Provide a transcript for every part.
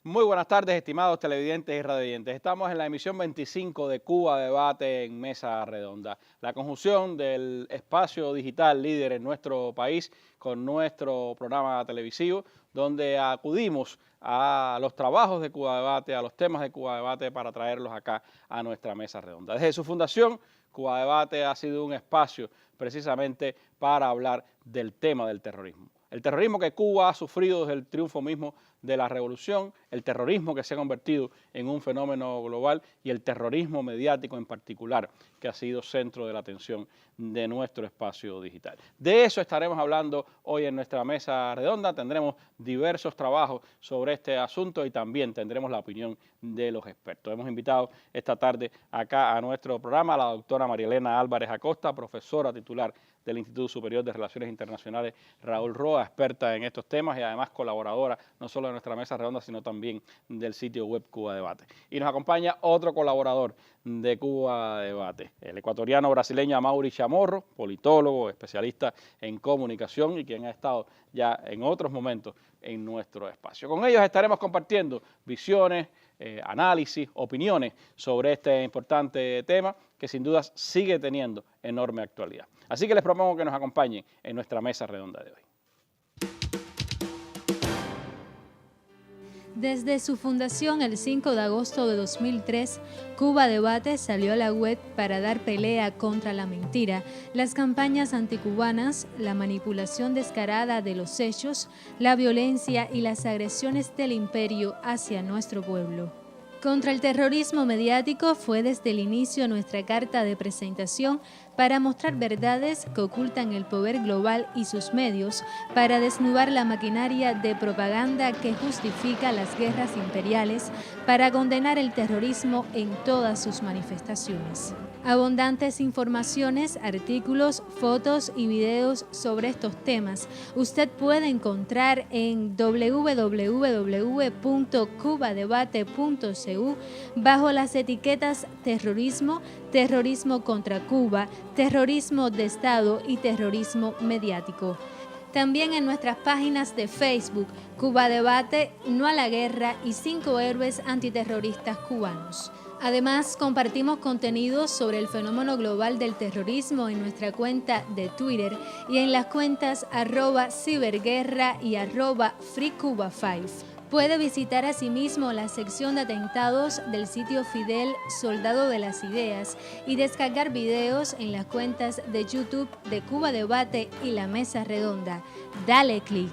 Muy buenas tardes, estimados televidentes y radioyentes. Estamos en la emisión 25 de Cuba Debate en Mesa Redonda. La conjunción del espacio digital líder en nuestro país con nuestro programa televisivo, donde acudimos a los trabajos de Cuba Debate, a los temas de Cuba Debate para traerlos acá a nuestra Mesa Redonda. Desde su fundación, Cuba Debate ha sido un espacio precisamente para hablar del tema del terrorismo. El terrorismo que Cuba ha sufrido desde el triunfo mismo de la revolución, el terrorismo que se ha convertido en un fenómeno global y el terrorismo mediático en particular, que ha sido centro de la atención de nuestro espacio digital. De eso estaremos hablando hoy en nuestra mesa redonda. Tendremos diversos trabajos sobre este asunto y también tendremos la opinión de los expertos. Hemos invitado esta tarde acá a nuestro programa a la doctora María Elena Álvarez Acosta, profesora titular del Instituto Superior de Relaciones Internacionales Raúl Roa, experta en estos temas y además colaboradora no solo de nuestra mesa redonda, sino también del sitio web Cuba Debate. Y nos acompaña otro colaborador de Cuba Debate, el ecuatoriano brasileño Amaury Chamorro, politólogo, especialista en comunicación y quien ha estado ya en otros momentos en nuestro espacio. Con ellos estaremos compartiendo visiones, análisis, opiniones sobre este importante tema que sin dudas sigue teniendo enorme actualidad. Así que les propongo que nos acompañen en nuestra mesa redonda de hoy. Desde su fundación el 5 de agosto de 2003, Cuba Debate salió a la web para dar pelea contra la mentira, las campañas anticubanas, la manipulación descarada de los hechos, la violencia y las agresiones del imperio hacia nuestro pueblo. Contra el terrorismo mediático fue desde el inicio nuestra carta de presentación para mostrar verdades que ocultan el poder global y sus medios, para desnudar la maquinaria de propaganda que justifica las guerras imperiales, para condenar el terrorismo en todas sus manifestaciones. Abundantes informaciones, artículos, fotos y videos sobre estos temas usted puede encontrar en www.cubadebate.cu bajo las etiquetas terrorismo, terrorismo contra Cuba, terrorismo de Estado y terrorismo mediático. También en nuestras páginas de Facebook, Cuba Debate, No a la Guerra y 5 héroes antiterroristas cubanos. Además, compartimos contenidos sobre el fenómeno global del terrorismo en nuestra cuenta de Twitter y en las cuentas @ciberguerra y @freecuba5. Puede visitar asimismo la sección de atentados del sitio Fidel Soldado de las Ideas y descargar videos en las cuentas de YouTube de Cuba Debate y La Mesa Redonda. Dale clic.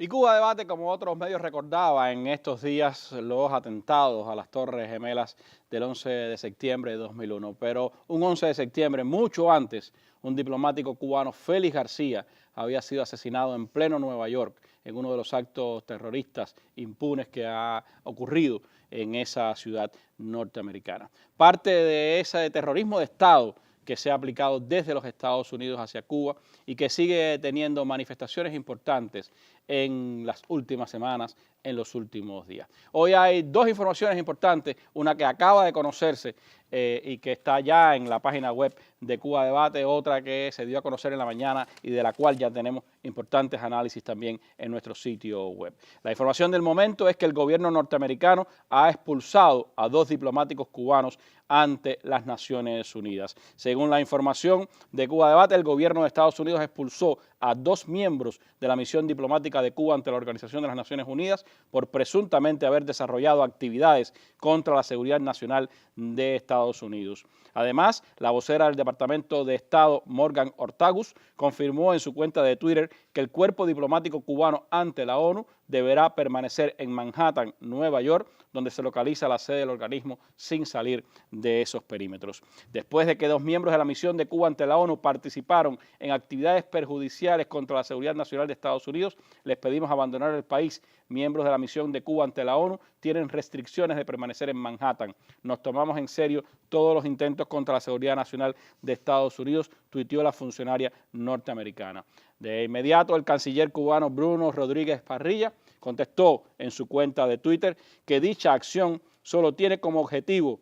Y Cuba Debate, como otros medios, recordaba en estos días los atentados a las Torres Gemelas del 11 de septiembre de 2001. Pero un 11 de septiembre, mucho antes, un diplomático cubano, Félix García, había sido asesinado en pleno Nueva York en uno de los actos terroristas impunes que ha ocurrido en esa ciudad norteamericana. Parte de ese terrorismo de Estado que se ha aplicado desde los Estados Unidos hacia Cuba y que sigue teniendo manifestaciones importantes en las últimas semanas, en los últimos días. Hoy hay dos informaciones importantes, una que acaba de conocerse y que está ya en la página web de Cuba Debate, otra que se dio a conocer en la mañana y de la cual ya tenemos importantes análisis también en nuestro sitio web. La información del momento es que el gobierno norteamericano ha expulsado a 2 diplomáticos cubanos ante las Naciones Unidas. Según la información de Cuba Debate, el gobierno de Estados Unidos expulsó a 2 miembros de la misión diplomática de Cuba ante la Organización de las Naciones Unidas por presuntamente haber desarrollado actividades contra la seguridad nacional de Estados Unidos. Además, la vocera del Departamento de Estado, Morgan Ortagus, confirmó en su cuenta de Twitter que el cuerpo diplomático cubano ante la ONU deberá permanecer en Manhattan, Nueva York, donde se localiza la sede del organismo, sin salir de esos perímetros. Después de que 2 miembros de la misión de Cuba ante la ONU participaron en actividades perjudiciales contra la seguridad nacional de Estados Unidos, les pedimos abandonar el país. Miembros de la misión de Cuba ante la ONU tienen restricciones de permanecer en Manhattan. Nos tomamos en serio todos los intentos contra la seguridad nacional de Estados Unidos, tuiteó la funcionaria norteamericana. De inmediato, el canciller cubano Bruno Rodríguez Parrilla contestó en su cuenta de Twitter que dicha acción solo tiene como objetivo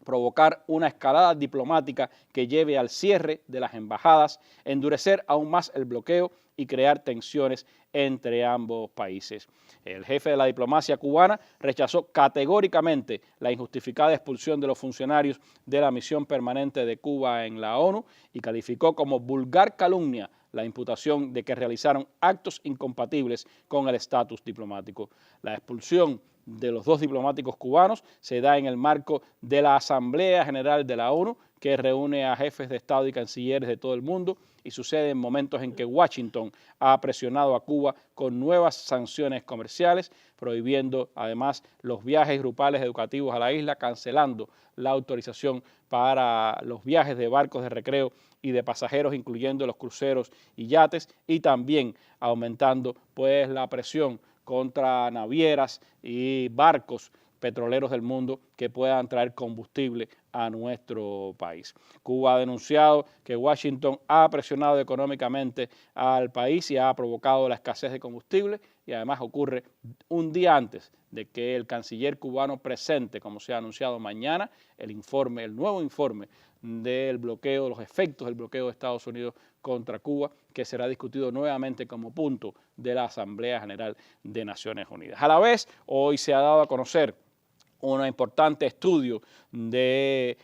provocar una escalada diplomática que lleve al cierre de las embajadas, endurecer aún más el bloqueo y crear tensiones entre ambos países. El jefe de la diplomacia cubana rechazó categóricamente la injustificada expulsión de los funcionarios de la misión permanente de Cuba en la ONU y calificó como vulgar calumnia la imputación de que realizaron actos incompatibles con el estatus diplomático. La expulsión de los 2 diplomáticos cubanos se da en el marco de la Asamblea General de la ONU, que reúne a jefes de Estado y cancilleres de todo el mundo, y sucede en momentos en que Washington ha presionado a Cuba con nuevas sanciones comerciales, prohibiendo además los viajes grupales educativos a la isla, cancelando la autorización para los viajes de barcos de recreo y de pasajeros, incluyendo los cruceros y yates, y también aumentando pues la presión contra navieras y barcos petroleros del mundo que puedan traer combustible a nuestro país. Cuba ha denunciado que Washington ha presionado económicamente al país y ha provocado la escasez de combustible, y además ocurre un día antes de que el canciller cubano presente, como se ha anunciado mañana, el nuevo informe del bloqueo, los efectos del bloqueo de Estados Unidos contra Cuba, que será discutido nuevamente como punto de la Asamblea General de Naciones Unidas. A la vez, hoy se ha dado a conocer un importante estudio de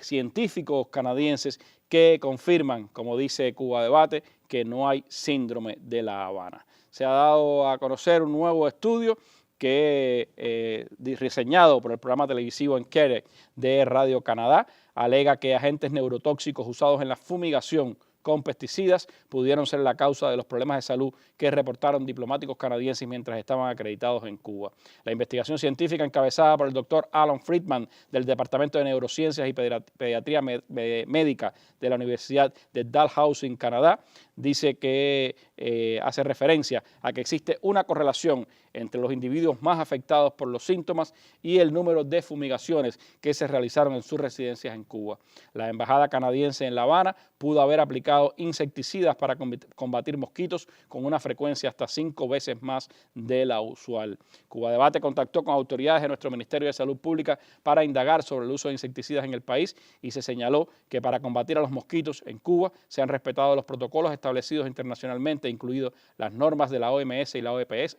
científicos canadienses que confirman, como dice Cuba Debate, que no hay síndrome de La Habana. Se ha dado a conocer un nuevo estudio que diseñado por el programa televisivo Enquete de Radio Canadá, alega que agentes neurotóxicos usados en la fumigación con pesticidas pudieron ser la causa de los problemas de salud que reportaron diplomáticos canadienses mientras estaban acreditados en Cuba. La investigación científica encabezada por el doctor Alan Friedman del Departamento de Neurociencias y Pediatría Médica de la Universidad de Dalhousie en Canadá dice que hace referencia a que existe una correlación entre los individuos más afectados por los síntomas y el número de fumigaciones que se realizaron en sus residencias en Cuba. La embajada canadiense en La Habana pudo haber aplicado insecticidas para combatir mosquitos con una frecuencia hasta 5 veces más de la usual. Cuba Debate contactó con autoridades de nuestro Ministerio de Salud Pública para indagar sobre el uso de insecticidas en el país y se señaló que para combatir a los mosquitos en Cuba se han respetado los protocolos establecidos internacionalmente, incluidos las normas de la OMS y la OPS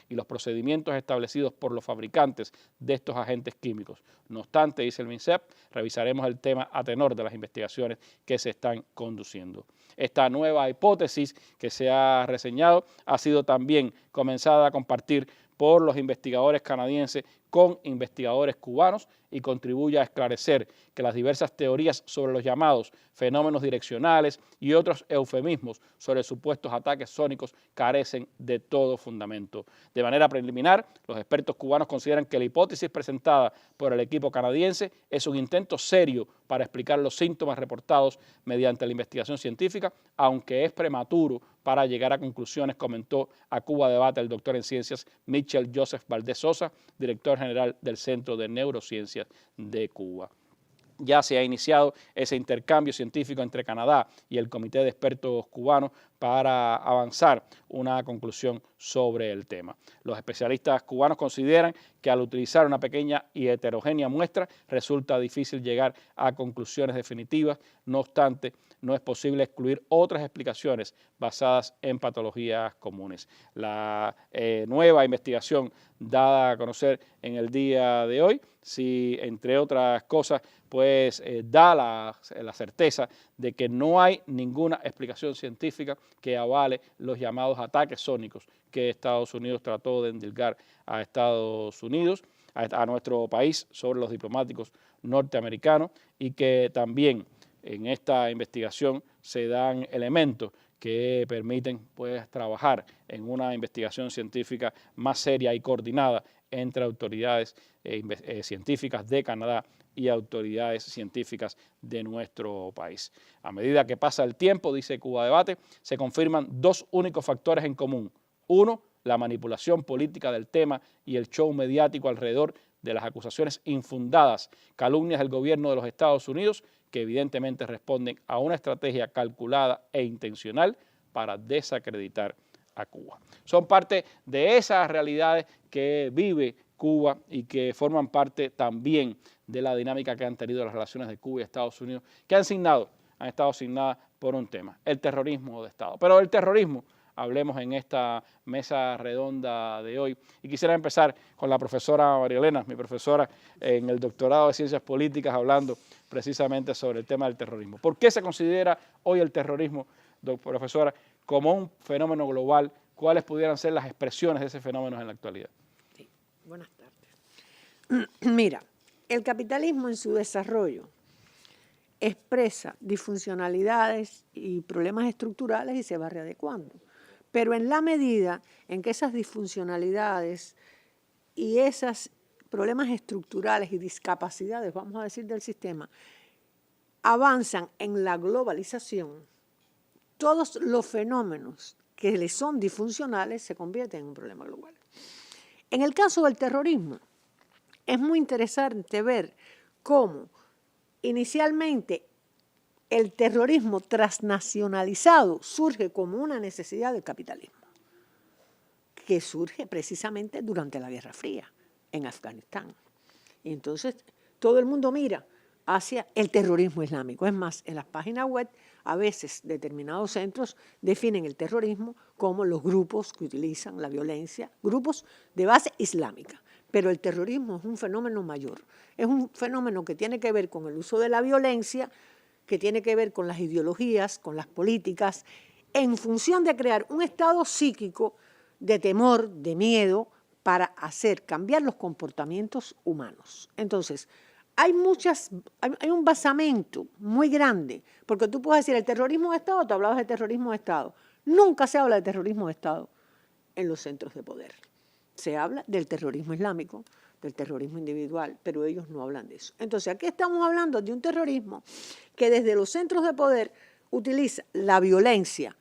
y los procedimientos establecidos por los fabricantes de estos agentes químicos. No obstante, dice el MINSEP, revisaremos el tema a tenor de las investigaciones que se están conduciendo. Esta nueva hipótesis que se ha reseñado ha sido también comenzada a compartir por los investigadores canadienses con investigadores cubanos y contribuye a esclarecer que las diversas teorías sobre los llamados fenómenos direccionales y otros eufemismos sobre supuestos ataques sónicos carecen de todo fundamento. De manera preliminar, los expertos cubanos consideran que la hipótesis presentada por el equipo canadiense es un intento serio para explicar los síntomas reportados mediante la investigación científica, aunque es prematuro para llegar a conclusiones, comentó a Cuba Debate el doctor en ciencias Michel Joseph Valdés Sosa, director general del Centro de Neurociencias de Cuba. Ya se ha iniciado ese intercambio científico entre Canadá y el Comité de Expertos Cubanos para avanzar una conclusión sobre el tema. Los especialistas cubanos consideran que al utilizar una pequeña y heterogénea muestra resulta difícil llegar a conclusiones definitivas. No obstante, no es posible excluir otras explicaciones basadas en patologías comunes. La nueva investigación dada a conocer en el día de hoy, si entre otras cosas, pues da la certeza de que no hay ninguna explicación científica que avale los llamados ataques sónicos que Estados Unidos trató de endilgar a Estados Unidos, a nuestro país, sobre los diplomáticos norteamericanos, y que también en esta investigación se dan elementos que permiten pues, trabajar en una investigación científica más seria y coordinada entre autoridades científicas de Canadá y autoridades científicas de nuestro país. A medida que pasa el tiempo, dice Cuba Debate, se confirman dos únicos factores en común. Uno, la manipulación política del tema y el show mediático alrededor de las acusaciones infundadas, calumnias del gobierno de los Estados Unidos, que evidentemente responden a una estrategia calculada e intencional para desacreditar a Cuba. Son parte de esas realidades que vive Cuba y que forman parte también de la dinámica que han tenido las relaciones de Cuba y Estados Unidos, que han estado asignadas por un tema, el terrorismo de Estado. Pero del terrorismo hablemos en esta mesa redonda de hoy. Y quisiera empezar con la profesora María Elena, mi profesora en el doctorado de Ciencias Políticas, hablando precisamente sobre el tema del terrorismo. ¿Por qué se considera hoy el terrorismo, profesora, como un fenómeno global? ¿Cuáles pudieran ser las expresiones de ese fenómeno en la actualidad? Sí, buenas tardes. Mira, el capitalismo en su desarrollo expresa disfuncionalidades y problemas estructurales y se va readecuando. Pero en la medida en que esas disfuncionalidades y esos problemas estructurales y discapacidades, vamos a decir, del sistema, avanzan en la globalización, todos los fenómenos que les son disfuncionales se convierten en un problema global. En el caso del terrorismo, es muy interesante ver cómo inicialmente el terrorismo transnacionalizado surge como una necesidad del capitalismo, que surge precisamente durante la Guerra Fría en Afganistán. Y entonces todo el mundo mira hacia el terrorismo islámico. Es más, en las páginas web a veces determinados centros definen el terrorismo como los grupos que utilizan la violencia, grupos de base islámica. Pero el terrorismo es un fenómeno mayor, es un fenómeno que tiene que ver con el uso de la violencia, que tiene que ver con las ideologías, con las políticas, en función de crear un estado psíquico de temor, de miedo, para hacer cambiar los comportamientos humanos. Entonces, hay un basamento muy grande, porque tú puedes decir el terrorismo de Estado, tú hablabas de terrorismo de Estado. Nunca se habla de terrorismo de Estado en los centros de poder. Se habla del terrorismo islámico, del terrorismo individual, pero ellos no hablan de eso. Entonces, aquí estamos hablando de un terrorismo que desde los centros de poder utiliza la violencia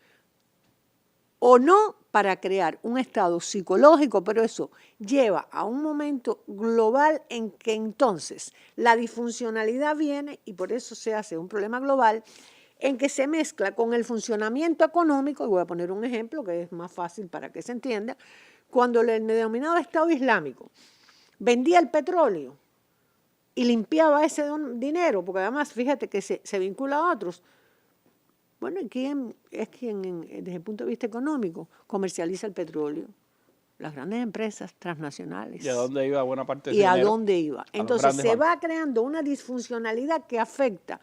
o no para crear un estado psicológico, pero eso lleva a un momento global en que entonces la disfuncionalidad viene y por eso se hace un problema global en que se mezcla con el funcionamiento económico, y voy a poner un ejemplo que es más fácil para que se entienda, cuando el denominado Estado Islámico vendía el petróleo y limpiaba ese dinero, porque además, fíjate que se vincula a otros. Bueno, ¿quién es quien, desde el punto de vista económico, comercializa el petróleo? Las grandes empresas transnacionales. ¿Y a dónde iba buena parte del dinero? ¿Y a dónde iba? Entonces, se va creando una disfuncionalidad que afecta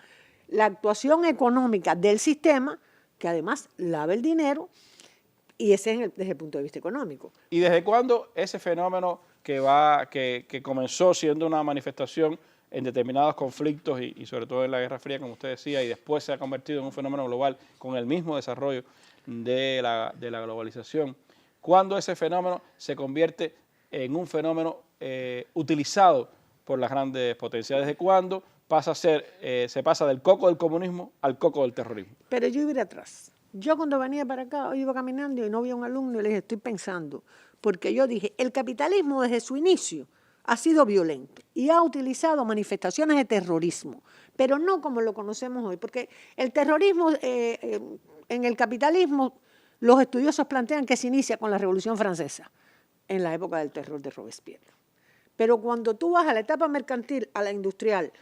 la actuación económica del sistema, que además lava el dinero, y ese es desde el punto de vista económico. ¿Y desde cuándo ese fenómeno que comenzó siendo una manifestación en determinados conflictos y sobre todo en la Guerra Fría, como usted decía, y después se ha convertido en un fenómeno global con el mismo desarrollo de la globalización, cuándo ese fenómeno se convierte en un fenómeno utilizado por las grandes potencias? ¿Desde cuándo pasa a ser, se pasa del coco del comunismo al coco del terrorismo? Pero yo iba atrás. Yo cuando venía para acá, iba caminando y no vi a un alumno y le dije, estoy pensando, porque yo dije, el capitalismo desde su inicio ha sido violento y ha utilizado manifestaciones de terrorismo, pero no como lo conocemos hoy, porque el terrorismo en el capitalismo, los estudiosos plantean que se inicia con la Revolución Francesa, en la época del terror de Robespierre. Pero cuando tú vas a la etapa mercantil, a la industrial,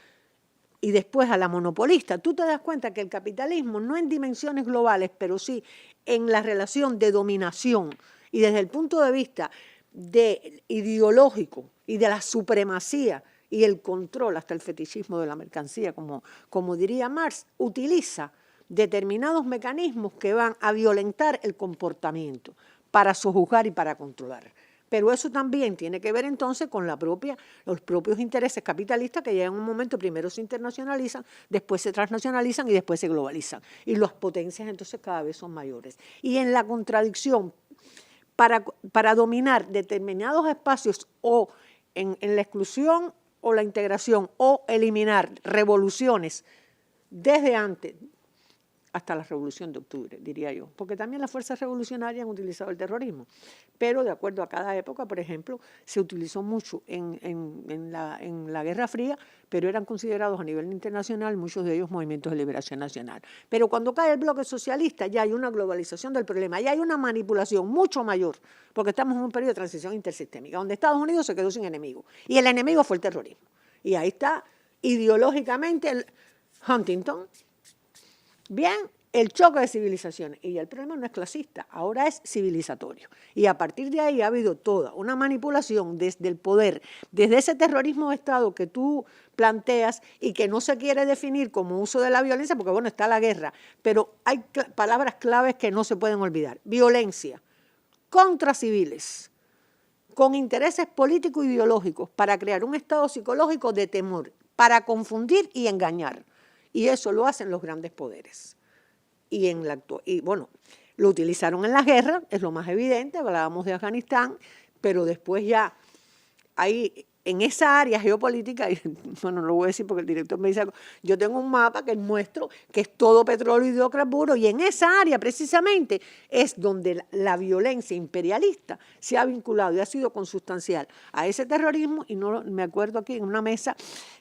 y después a la monopolista, tú te das cuenta que el capitalismo no en dimensiones globales, pero sí en la relación de dominación y desde el punto de vista ideológico y de la supremacía y el control, hasta el fetichismo de la mercancía, como diría Marx, utiliza determinados mecanismos que van a violentar el comportamiento para sojuzgar y para controlar. Pero eso también tiene que ver entonces con los propios intereses capitalistas que llegan a un momento, primero se internacionalizan, después se transnacionalizan y después se globalizan. Y las potencias entonces cada vez son mayores. Y en la contradicción, para dominar determinados espacios o en la exclusión o la integración o eliminar revoluciones desde antes hasta la Revolución de Octubre, diría yo, porque también las fuerzas revolucionarias han utilizado el terrorismo, pero de acuerdo a cada época, por ejemplo, se utilizó mucho en la Guerra Fría, pero eran considerados a nivel internacional muchos de ellos movimientos de liberación nacional. Pero cuando cae el bloque socialista ya hay una globalización del problema, ya hay una manipulación mucho mayor, porque estamos en un periodo de transición intersistémica, donde Estados Unidos se quedó sin enemigo, y el enemigo fue el terrorismo. Y ahí está ideológicamente el Huntington. Bien, el choque de civilizaciones. Y el problema no es clasista, ahora es civilizatorio. Y a partir de ahí ha habido toda una manipulación desde el poder, desde ese terrorismo de Estado que tú planteas y que no se quiere definir como uso de la violencia, porque bueno, está la guerra, pero hay palabras claves que no se pueden olvidar. Violencia contra civiles, con intereses políticos e ideológicos para crear un estado psicológico de temor, para confundir y engañar. Y eso lo hacen los grandes poderes. Y bueno, lo utilizaron en la guerra, es lo más evidente, hablábamos de Afganistán, pero después ya hay en esa área geopolítica, y bueno, no lo voy a decir porque el director me dice, yo tengo un mapa que muestro que es todo petróleo y hidrocarburos, y en esa área precisamente es donde la violencia imperialista se ha vinculado y ha sido consustancial a ese terrorismo, y no me acuerdo aquí en una mesa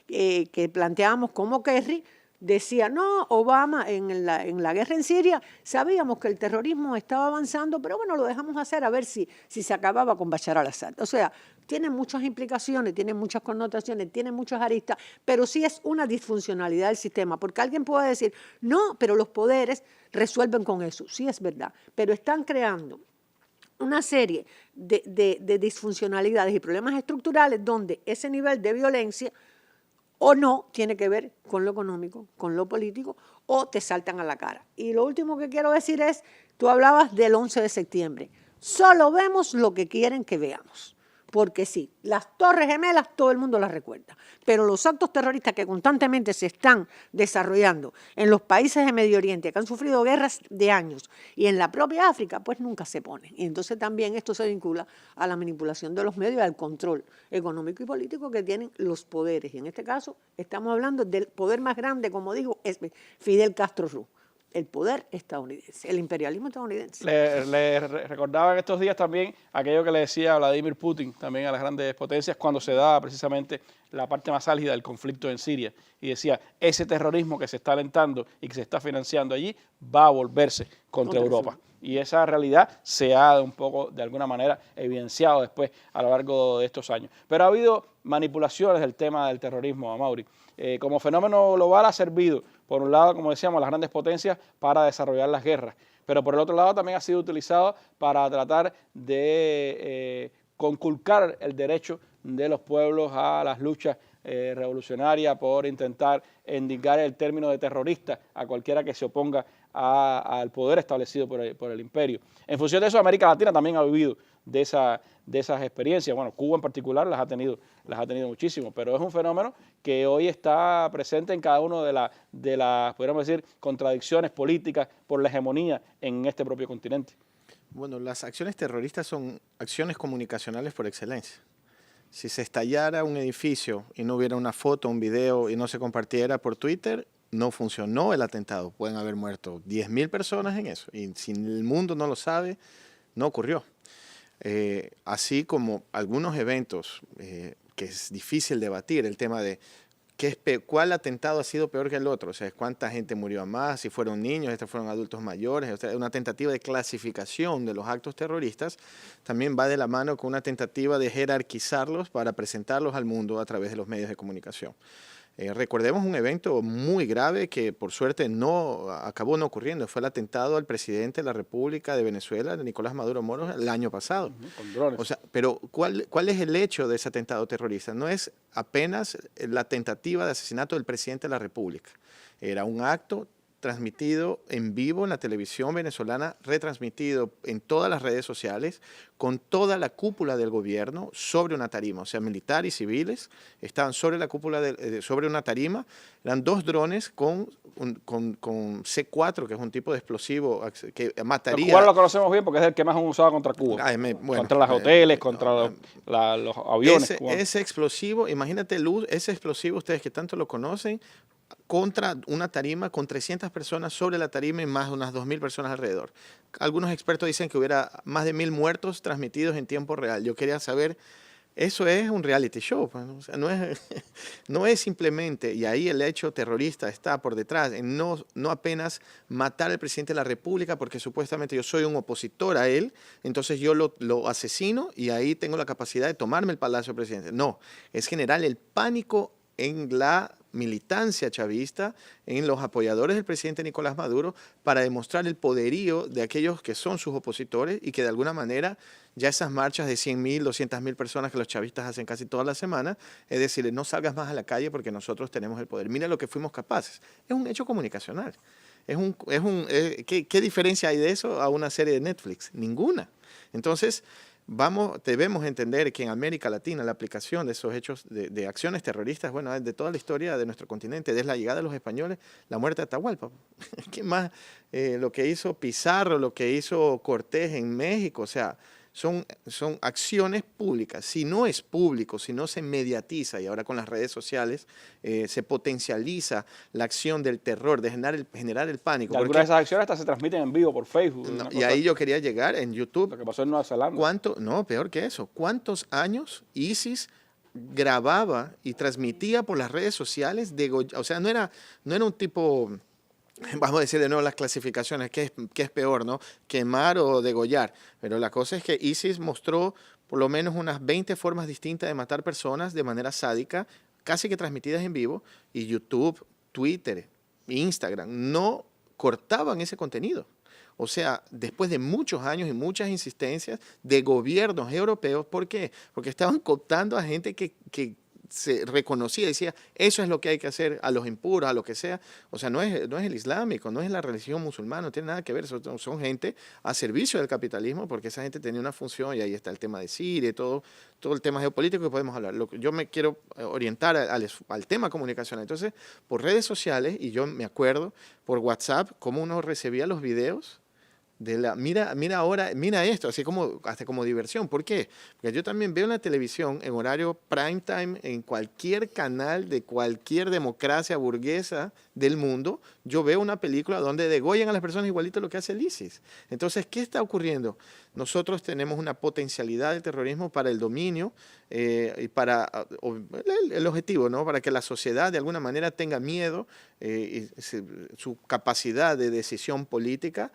que planteábamos cómo Kerry decía, no, Obama en la guerra en Siria, sabíamos que el terrorismo estaba avanzando, pero bueno, lo dejamos hacer a ver si se acababa con Bashar al-Assad. O sea, tiene muchas implicaciones, tiene muchas connotaciones, tiene muchas aristas, pero sí es una disfuncionalidad del sistema, porque alguien puede decir, no, pero los poderes resuelven con eso. Sí es verdad, pero están creando una serie de disfuncionalidades y problemas estructurales donde ese nivel de violencia o no tiene que ver con lo económico, con lo político, o te saltan a la cara. Y lo último que quiero decir es, tú hablabas del 11 de septiembre. Solo vemos lo que quieren que veamos. Porque sí, las Torres Gemelas todo el mundo las recuerda, pero los actos terroristas que constantemente se están desarrollando en los países de Medio Oriente, que han sufrido guerras de años, y en la propia África, pues nunca se ponen. Y entonces también esto se vincula a la manipulación de los medios y al control económico y político que tienen los poderes. Y en este caso estamos hablando del poder más grande, como digo, es Fidel Castro Ruz. El poder estadounidense, el imperialismo estadounidense. Le recordaba en estos días también aquello que le decía Vladimir Putin también a las grandes potencias cuando se daba precisamente la parte más álgida del conflicto en Siria, y decía, ese terrorismo que se está alentando y que se está financiando allí va a volverse contra Europa. Y esa realidad se ha un poco, de alguna manera, evidenciado después a lo largo de estos años. Pero ha habido manipulaciones del tema del terrorismo, Amaury. Como fenómeno global ha servido, por un lado, como decíamos, las grandes potencias para desarrollar las guerras, pero por el otro lado también ha sido utilizado para tratar de conculcar el derecho de los pueblos a las luchas revolucionarias, por intentar indicar el término de terrorista a cualquiera que se oponga al poder establecido por el imperio. En función de eso, América Latina también ha vivido de esas experiencias. Bueno, Cuba en particular las ha tenido muchísimo, pero es un fenómeno que hoy está presente en cada una de las, podríamos decir, contradicciones políticas por la hegemonía en este propio continente. Bueno, las acciones terroristas son acciones comunicacionales por excelencia. Si se estallara un edificio y no hubiera una foto, un video y no se compartiera por Twitter, no funcionó el atentado. Pueden haber muerto 10.000 personas en eso. Y si el mundo no lo sabe, no ocurrió. Así como algunos eventos que es difícil debatir, el tema de cuál atentado ha sido peor que el otro, o sea, cuánta gente murió a más, si fueron niños, estos fueron adultos mayores, o sea, una tentativa de clasificación de los actos terroristas también va de la mano con una tentativa de jerarquizarlos para presentarlos al mundo a través de los medios de comunicación. Recordemos un evento muy grave que por suerte acabó no ocurriendo. Fue el atentado al presidente de la República de Venezuela, Nicolás Maduro Moros, el año pasado. Con drones. O sea, pero ¿cuál es el hecho de ese atentado terrorista? No es apenas la tentativa de asesinato del presidente de la República. Era un acto transmitido en vivo en la televisión venezolana, retransmitido en todas las redes sociales, con toda la cúpula del gobierno sobre una tarima, o sea, militares y civiles estaban sobre la cúpula, sobre una tarima. Eran 2 drones con C4, que es un tipo de explosivo que mataría. Los cubanos lo conocemos bien porque es el que más han usado contra Cuba. Bueno, contra los hoteles, contra los aviones cubanos. Ese explosivo, imagínate ese explosivo, ustedes que tanto lo conocen, contra una tarima con 300 personas sobre la tarima y más de unas 2.000 personas alrededor. Algunos expertos dicen que hubiera más de 1.000 muertos transmitidos en tiempo real. Yo quería saber, eso es un reality show, pues, ¿no? O sea, no es simplemente, y ahí el hecho terrorista está por detrás, en no apenas matar al presidente de la República porque supuestamente yo soy un opositor a él, entonces yo lo asesino y ahí tengo la capacidad de tomarme el palacio del presidente. No, es generar el pánico en la militancia chavista, en los apoyadores del presidente Nicolás Maduro, para demostrar el poderío de aquellos que son sus opositores y que de alguna manera ya esas marchas de 100.000, 200.000 personas que los chavistas hacen casi toda la semana, es decir, no salgas más a la calle porque nosotros tenemos el poder. Mira lo que fuimos capaces. Es un hecho comunicacional. ¿Qué diferencia hay de eso a una serie de Netflix? Ninguna. Entonces, debemos entender que en América Latina la aplicación de esos hechos de acciones terroristas, bueno, de toda la historia de nuestro continente, desde la llegada de los españoles, la muerte de Atahualpa. ¿Qué más? Lo que hizo Pizarro, lo que hizo Cortés en México, o sea, son acciones públicas. Si no es público, si no se mediatiza, y ahora con las redes sociales se potencializa la acción del terror, de generar el pánico. Y algunas de esas acciones hasta se transmiten en vivo por Facebook. No, y ahí yo quería llegar en YouTube. Lo que pasó en Nueva Zelanda. No, peor que eso. ¿Cuántos años ISIS grababa y transmitía por las redes sociales? O sea, no era un tipo... Vamos a decir de nuevo las clasificaciones, ¿qué es peor, no? Quemar o degollar. Pero la cosa es que ISIS mostró por lo menos unas 20 formas distintas de matar personas de manera sádica, casi que transmitidas en vivo, y YouTube, Twitter, Instagram no cortaban ese contenido. O sea, después de muchos años y muchas insistencias de gobiernos europeos, ¿por qué? Porque estaban cooptando a gente que se reconocía, decía, eso es lo que hay que hacer a los impuros, a lo que sea. O sea, no es el islámico, no es la religión musulmana, no tiene nada que ver, son gente a servicio del capitalismo, porque esa gente tenía una función, y ahí está el tema de Siria, todo el tema geopolítico que podemos hablar. Yo me quiero orientar al tema comunicacional. Entonces, por redes sociales, y yo me acuerdo, por WhatsApp, cómo uno recibía los videos mira ahora, mira esto, así como hasta como diversión. ¿Por qué? Porque yo también veo en la televisión en horario prime time, en cualquier canal de cualquier democracia burguesa del mundo, yo veo una película donde degollan a las personas igualito lo que hace el ISIS. Entonces, ¿qué está ocurriendo? Nosotros tenemos una potencialidad del terrorismo para el dominio y para el objetivo, ¿no? Para que la sociedad de alguna manera tenga miedo y su capacidad de decisión política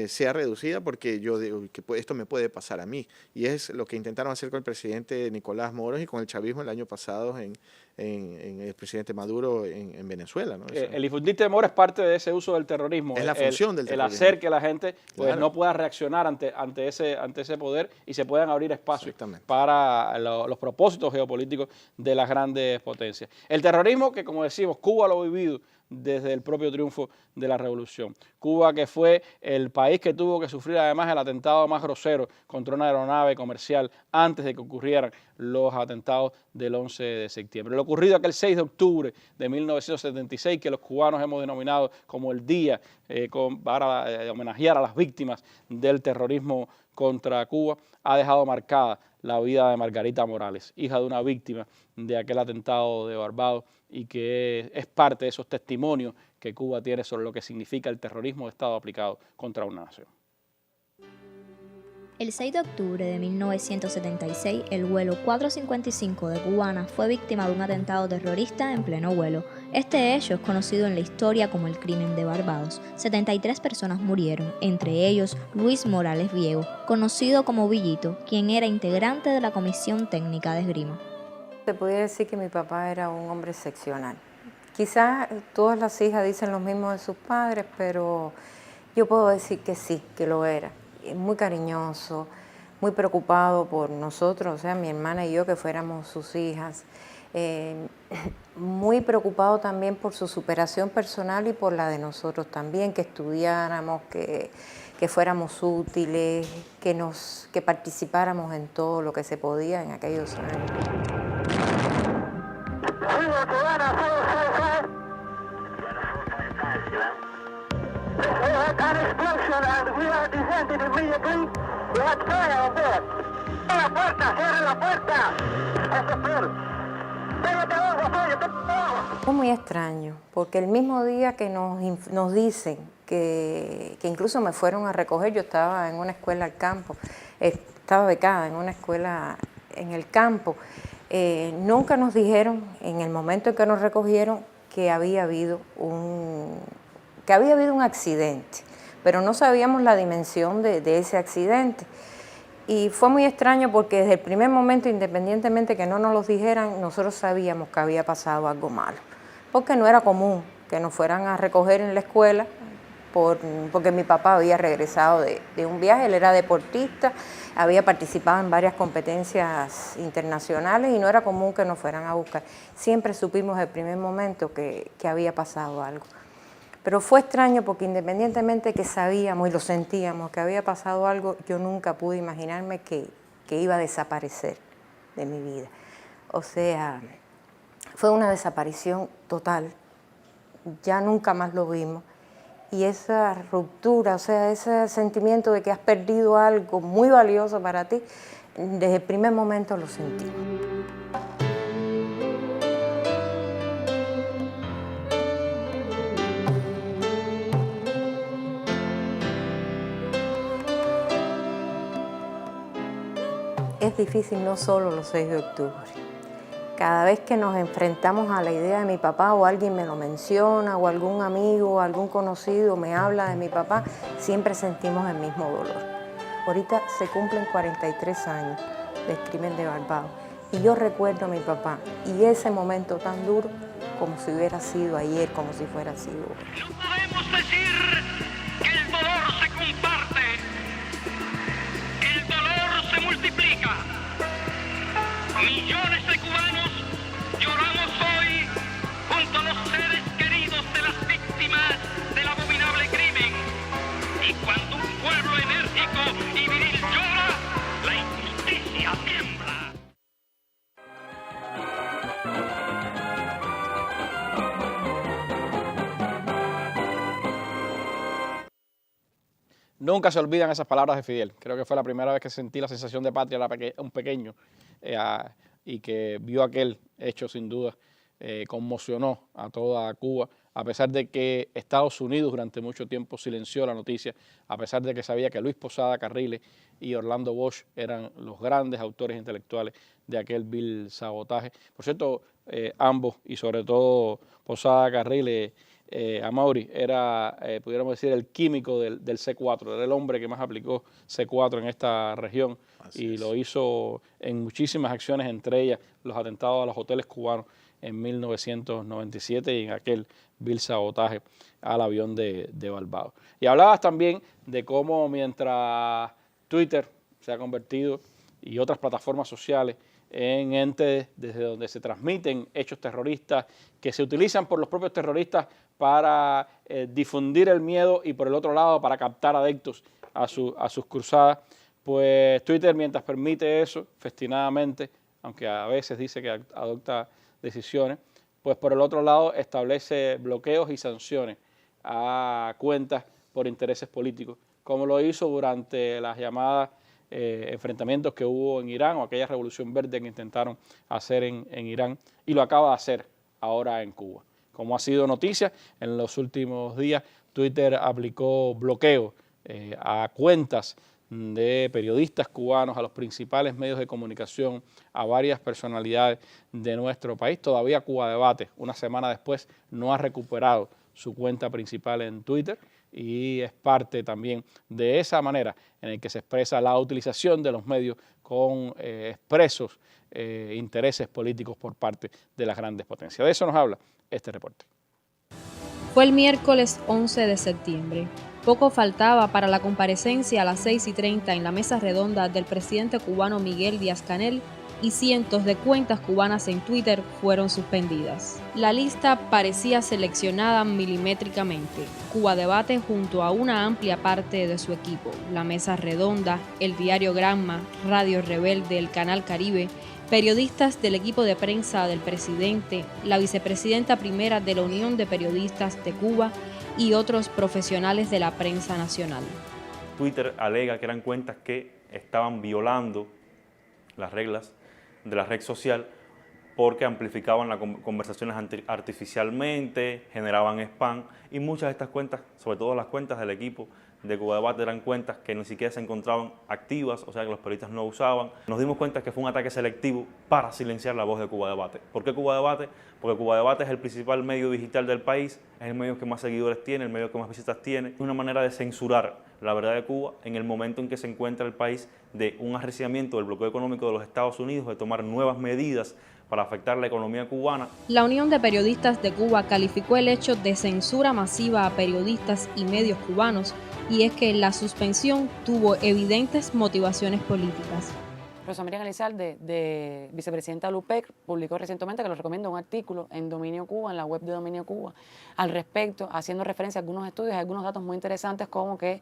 sea reducida, porque yo digo que esto me puede pasar a mí. Y es lo que intentaron hacer con el presidente Nicolás Maduro y con el chavismo el año pasado en el presidente Maduro en Venezuela, ¿no? El infundir temor es parte de ese uso del terrorismo. Es la función del terrorismo. El hacer que la gente Claro. no pueda reaccionar ante ese poder y se puedan abrir espacios Exactamente. para los propósitos geopolíticos de las grandes potencias. El terrorismo que, como decimos, Cuba lo ha vivido desde el propio triunfo de la revolución. Cuba, que fue el país que tuvo que sufrir además el atentado más grosero contra una aeronave comercial antes de que ocurrieran los atentados del 11 de septiembre. Lo ocurrido aquel 6 de octubre de 1976, que los cubanos hemos denominado como el día para homenajear a las víctimas del terrorismo contra Cuba, ha dejado marcada la vida de Margarita Morales, hija de una víctima de aquel atentado de Barbados, y que es parte de esos testimonios que Cuba tiene sobre lo que significa el terrorismo de Estado aplicado contra una nación. El 6 de octubre de 1976, el vuelo 455 de Cubana fue víctima de un atentado terrorista en pleno vuelo. Este hecho es conocido en la historia como el crimen de Barbados. 73 personas murieron, entre ellos Luis Morales Viego, conocido como Villito, quien era integrante de la Comisión Técnica de Esgrima. Te podría decir que mi papá era un hombre excepcional. Quizás todas las hijas dicen lo mismo de sus padres, pero yo puedo decir que sí, que lo era. Muy cariñoso, muy preocupado por nosotros, o sea, mi hermana y yo, que fuéramos sus hijas. muy preocupado también por su superación personal y por la de nosotros también, que estudiáramos, que fuéramos útiles, que participáramos en todo lo que se podía en aquellos años. Fue muy extraño, porque el mismo día que nos dicen que incluso me fueron a recoger, yo estaba en una escuela al campo, estaba becada en una escuela en el campo, nunca nos dijeron en el momento en que nos recogieron que había habido un accidente, pero no sabíamos la dimensión de ese accidente. Y fue muy extraño porque desde el primer momento, independientemente que no nos lo dijeran, nosotros sabíamos que había pasado algo malo, porque no era común que nos fueran a recoger en la escuela, porque mi papá había regresado de un viaje, él era deportista, había participado en varias competencias internacionales y no era común que nos fueran a buscar. Siempre supimos desde el primer momento que había pasado algo. Pero fue extraño porque independientemente que sabíamos y lo sentíamos que había pasado algo, yo nunca pude imaginarme que iba a desaparecer de mi vida. O sea, fue una desaparición total, ya nunca más lo vimos. Y esa ruptura, o sea, ese sentimiento de que has perdido algo muy valioso para ti, desde el primer momento lo sentí. Es difícil no solo los 6 de octubre. Cada vez que nos enfrentamos a la idea de mi papá o alguien me lo menciona o algún amigo o algún conocido me habla de mi papá, siempre sentimos el mismo dolor. Ahorita se cumplen 43 años del crimen de Barbados y yo recuerdo a mi papá y ese momento tan duro como si hubiera sido ayer, como si fuera sido hoy. No podemos decir que el dolor se comparte, el dolor se multiplica. Millones de cubanos lloramos hoy junto a los seres queridos de las víctimas del abominable crimen. Y cuando un pueblo enérgico y viril llora, la injusticia tiembla. Nunca se olvidan esas palabras de Fidel. Creo que fue la primera vez que sentí la sensación de patria, un pequeño, y que vio aquel hecho sin duda, conmocionó a toda Cuba, a pesar de que Estados Unidos durante mucho tiempo silenció la noticia, a pesar de que sabía que Luis Posada Carriles y Orlando Bosch eran los grandes autores intelectuales de aquel vil sabotaje. Por cierto, ambos, y sobre todo Posada Carriles, Amaury era, pudiéramos decir, el químico del C4, era el hombre que más aplicó C4 en esta región. Así y es. Lo hizo en muchísimas acciones, entre ellas los atentados a los hoteles cubanos en 1997 y en aquel vil sabotaje al avión de Barbados. Y hablabas también de cómo mientras Twitter se ha convertido y otras plataformas sociales en entes desde donde se transmiten hechos terroristas que se utilizan por los propios terroristas para difundir el miedo y por el otro lado para captar adeptos a sus cruzadas, pues Twitter, mientras permite eso festinadamente, aunque a veces dice que adopta decisiones, pues por el otro lado establece bloqueos y sanciones a cuentas por intereses políticos, como lo hizo durante las llamadas enfrentamientos que hubo en Irán o aquella revolución verde que intentaron hacer en Irán, y lo acaba de hacer ahora en Cuba. Como ha sido noticia, en los últimos días Twitter aplicó bloqueo a cuentas de periodistas cubanos, a los principales medios de comunicación, a varias personalidades de nuestro país. Todavía Cuba Debate, una semana después, no ha recuperado su cuenta principal en Twitter y es parte también de esa manera en la que se expresa la utilización de los medios con expresos intereses políticos por parte de las grandes potencias. De eso nos habla este reporte. Fue el miércoles 11 de septiembre. Poco faltaba para la comparecencia a las 6:30 en la mesa redonda del presidente cubano Miguel Díaz-Canel y cientos de cuentas cubanas en Twitter fueron suspendidas. La lista parecía seleccionada milimétricamente. Cuba Debate, junto a una amplia parte de su equipo, la Mesa Redonda, el diario Granma, Radio Rebelde, el Canal Caribe, periodistas del equipo de prensa del presidente, la vicepresidenta primera de la Unión de Periodistas de Cuba y otros profesionales de la prensa nacional. Twitter alega que eran cuentas que estaban violando las reglas de la red social porque amplificaban las conversaciones artificialmente, generaban spam, y muchas de estas cuentas, sobre todo las cuentas del equipo de Cuba Debate, eran cuentas que ni siquiera se encontraban activas, o sea que los periodistas no usaban. Nos dimos cuenta que fue un ataque selectivo para silenciar la voz de Cuba Debate. ¿Por qué Cuba Debate? Porque Cuba Debate es el principal medio digital del país, es el medio que más seguidores tiene, el medio que más visitas tiene. Es una manera de censurar la verdad de Cuba en el momento en que se encuentra el país de un arreciamiento del bloqueo económico de los Estados Unidos, de tomar nuevas medidas para afectar la economía cubana. La Unión de Periodistas de Cuba calificó el hecho de censura masiva a periodistas y medios cubanos, y es que la suspensión tuvo evidentes motivaciones políticas. Rosa María Elizalde, de vicepresidenta de LUPEC, publicó recientemente, que lo recomiendo, un artículo en Dominio Cuba, en la web de Dominio Cuba, al respecto, haciendo referencia a algunos estudios, algunos datos muy interesantes, como que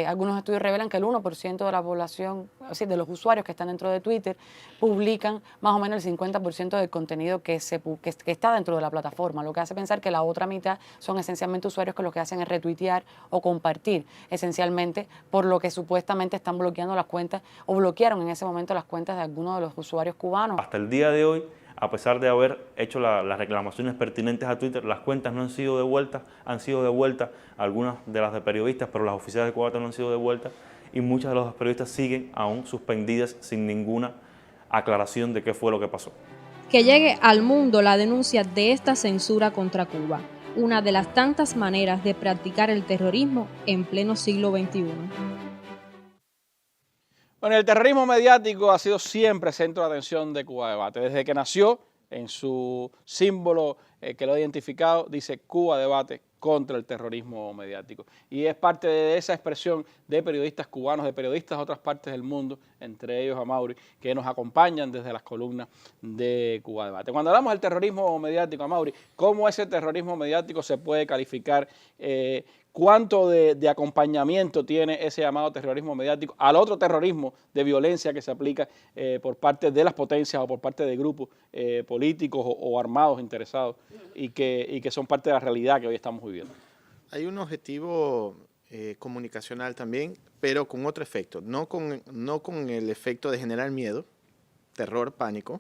algunos estudios revelan que el 1% de la población, es decir, de los usuarios que están dentro de Twitter, publican más o menos el 50% del contenido que está dentro de la plataforma, lo que hace pensar que la otra mitad son esencialmente usuarios que lo que hacen es retuitear o compartir, esencialmente, por lo que supuestamente están bloqueando las cuentas, o bloquearon en ese momento las cuentas de algunos de los usuarios cubanos. Hasta el día de hoy, a pesar de haber hecho las reclamaciones pertinentes a Twitter, las cuentas no han sido devueltas, algunas de las de periodistas, pero las oficiales de Cuba Debate no han sido devueltas, y muchas de las periodistas siguen aún suspendidas sin ninguna aclaración de qué fue lo que pasó. Que llegue al mundo la denuncia de esta censura contra Cuba, una de las tantas maneras de practicar el terrorismo en pleno siglo XXI. Bueno, el terrorismo mediático ha sido siempre centro de atención de Cuba Debate. Desde que nació, en su símbolo que lo ha identificado, dice Cuba Debate contra el terrorismo mediático. Y es parte de esa expresión de periodistas cubanos, de periodistas de otras partes del mundo, entre ellos Amaury, que nos acompañan desde las columnas de Cuba Debate. Cuando hablamos del terrorismo mediático, Amaury, ¿cómo ese terrorismo mediático se puede calificar? ¿Cuánto de acompañamiento tiene ese llamado terrorismo mediático al otro terrorismo de violencia que se aplica por parte de las potencias o por parte de grupos políticos o armados interesados y que son parte de la realidad que hoy estamos viviendo? Hay un objetivo comunicacional también, pero con otro efecto, no con el efecto de generar miedo, terror, pánico.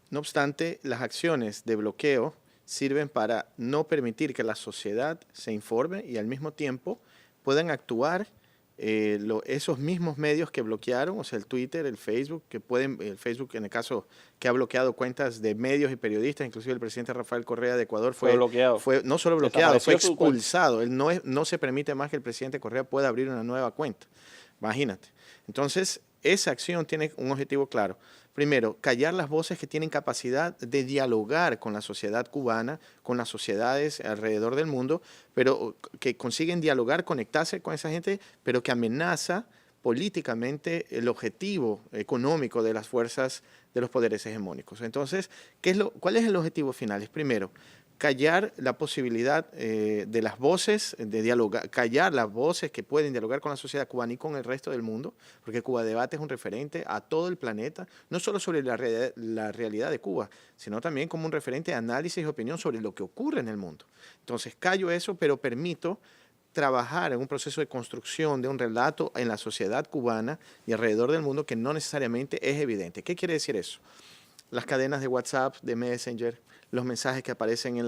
No obstante, las acciones de bloqueo sirven para no permitir que la sociedad se informe y al mismo tiempo puedan actuar esos mismos medios que bloquearon, o sea, el Twitter, el Facebook, el Facebook en el caso que ha bloqueado cuentas de medios y periodistas, inclusive el presidente Rafael Correa de Ecuador fue bloqueado. No solo bloqueado, fue expulsado. No se permite más que el presidente Correa pueda abrir una nueva cuenta. Imagínate. Entonces, esa acción tiene un objetivo claro. Primero, callar las voces que tienen capacidad de dialogar con la sociedad cubana, con las sociedades alrededor del mundo, pero que consiguen dialogar, conectarse con esa gente, pero que amenaza políticamente el objetivo económico de las fuerzas de los poderes hegemónicos. Entonces, ¿cuál es el objetivo final? Es primero, callar la posibilidad de las voces, de dialogar, callar las voces que pueden dialogar con la sociedad cubana y con el resto del mundo, porque Cuba Debate es un referente a todo el planeta, no solo sobre la realidad de Cuba, sino también como un referente de análisis y opinión sobre lo que ocurre en el mundo. Entonces, callo eso, pero permito trabajar en un proceso de construcción de un relato en la sociedad cubana y alrededor del mundo que no necesariamente es evidente. ¿Qué quiere decir eso? Las cadenas de WhatsApp, de Messenger, los mensajes que aparecen en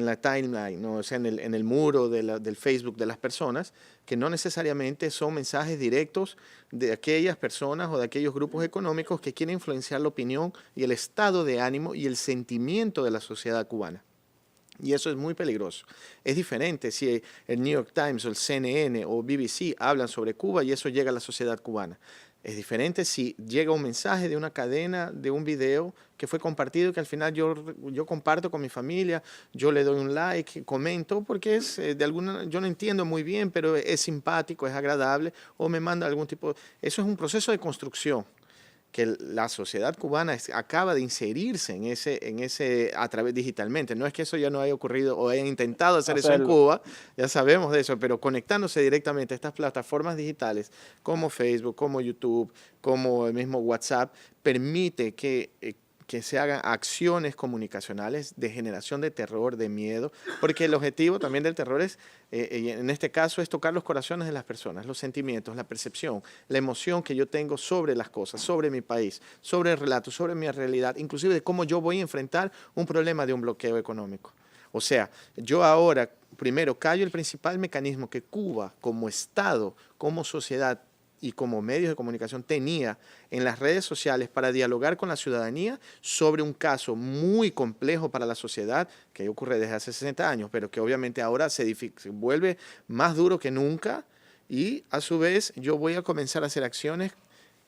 la timeline, ¿no? O sea, en el muro del Facebook de las personas, que no necesariamente son mensajes directos de aquellas personas o de aquellos grupos económicos que quieren influenciar la opinión y el estado de ánimo y el sentimiento de la sociedad cubana. Y eso es muy peligroso. Es diferente si el New York Times o el CNN o BBC hablan sobre Cuba y eso llega a la sociedad cubana. Es diferente si llega un mensaje de una cadena, de un video que fue compartido, que al final yo comparto con mi familia, yo le doy un like, comento, porque es yo no entiendo muy bien, pero es simpático, es agradable, o me manda algún tipo. Eso es un proceso de construcción. que la sociedad cubana acaba de inserirse en ese a través digitalmente. No es que eso ya no haya ocurrido o hayan intentado hacer eso en Cuba, ya sabemos de eso, pero conectándose directamente a estas plataformas digitales como Facebook, como YouTube, como el mismo WhatsApp, permite que se hagan acciones comunicacionales de generación de terror, de miedo, porque el objetivo también del terror es, en este caso, es tocar los corazones de las personas, los sentimientos, la percepción, la emoción que yo tengo sobre las cosas, sobre mi país, sobre el relato, sobre mi realidad, inclusive de cómo yo voy a enfrentar un problema de un bloqueo económico. O sea, yo ahora, primero, callo el principal mecanismo que Cuba, como Estado, como sociedad, y como medios de comunicación tenía en las redes sociales para dialogar con la ciudadanía sobre un caso muy complejo para la sociedad que ocurre desde hace 60 años, pero que obviamente ahora se vuelve más duro que nunca y a su vez yo voy a comenzar a hacer acciones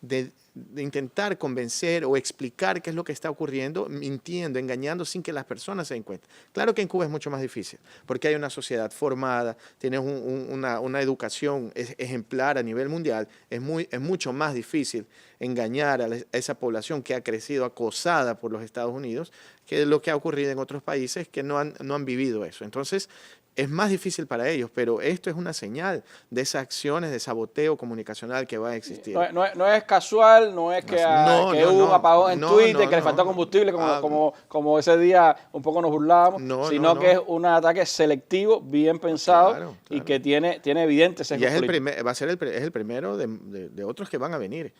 de intentar convencer o explicar qué es lo que está ocurriendo, mintiendo, engañando sin que las personas se den cuenta. Claro que en Cuba es mucho más difícil, porque hay una sociedad formada, tienes una educación ejemplar a nivel mundial, es mucho más difícil engañar a esa población que ha crecido acosada por los Estados Unidos que lo que ha ocurrido en otros países que no han vivido eso. Entonces, es más difícil para ellos, pero esto es una señal de esas acciones de saboteo comunicacional que va a existir. No es casual, no es que hubo un apagón en Twitter, que le faltó combustible, como ese día un poco nos burlábamos, sino que es un ataque selectivo, bien pensado y que tiene evidentes sesgos políticos. Es el primero de otros que van a venir.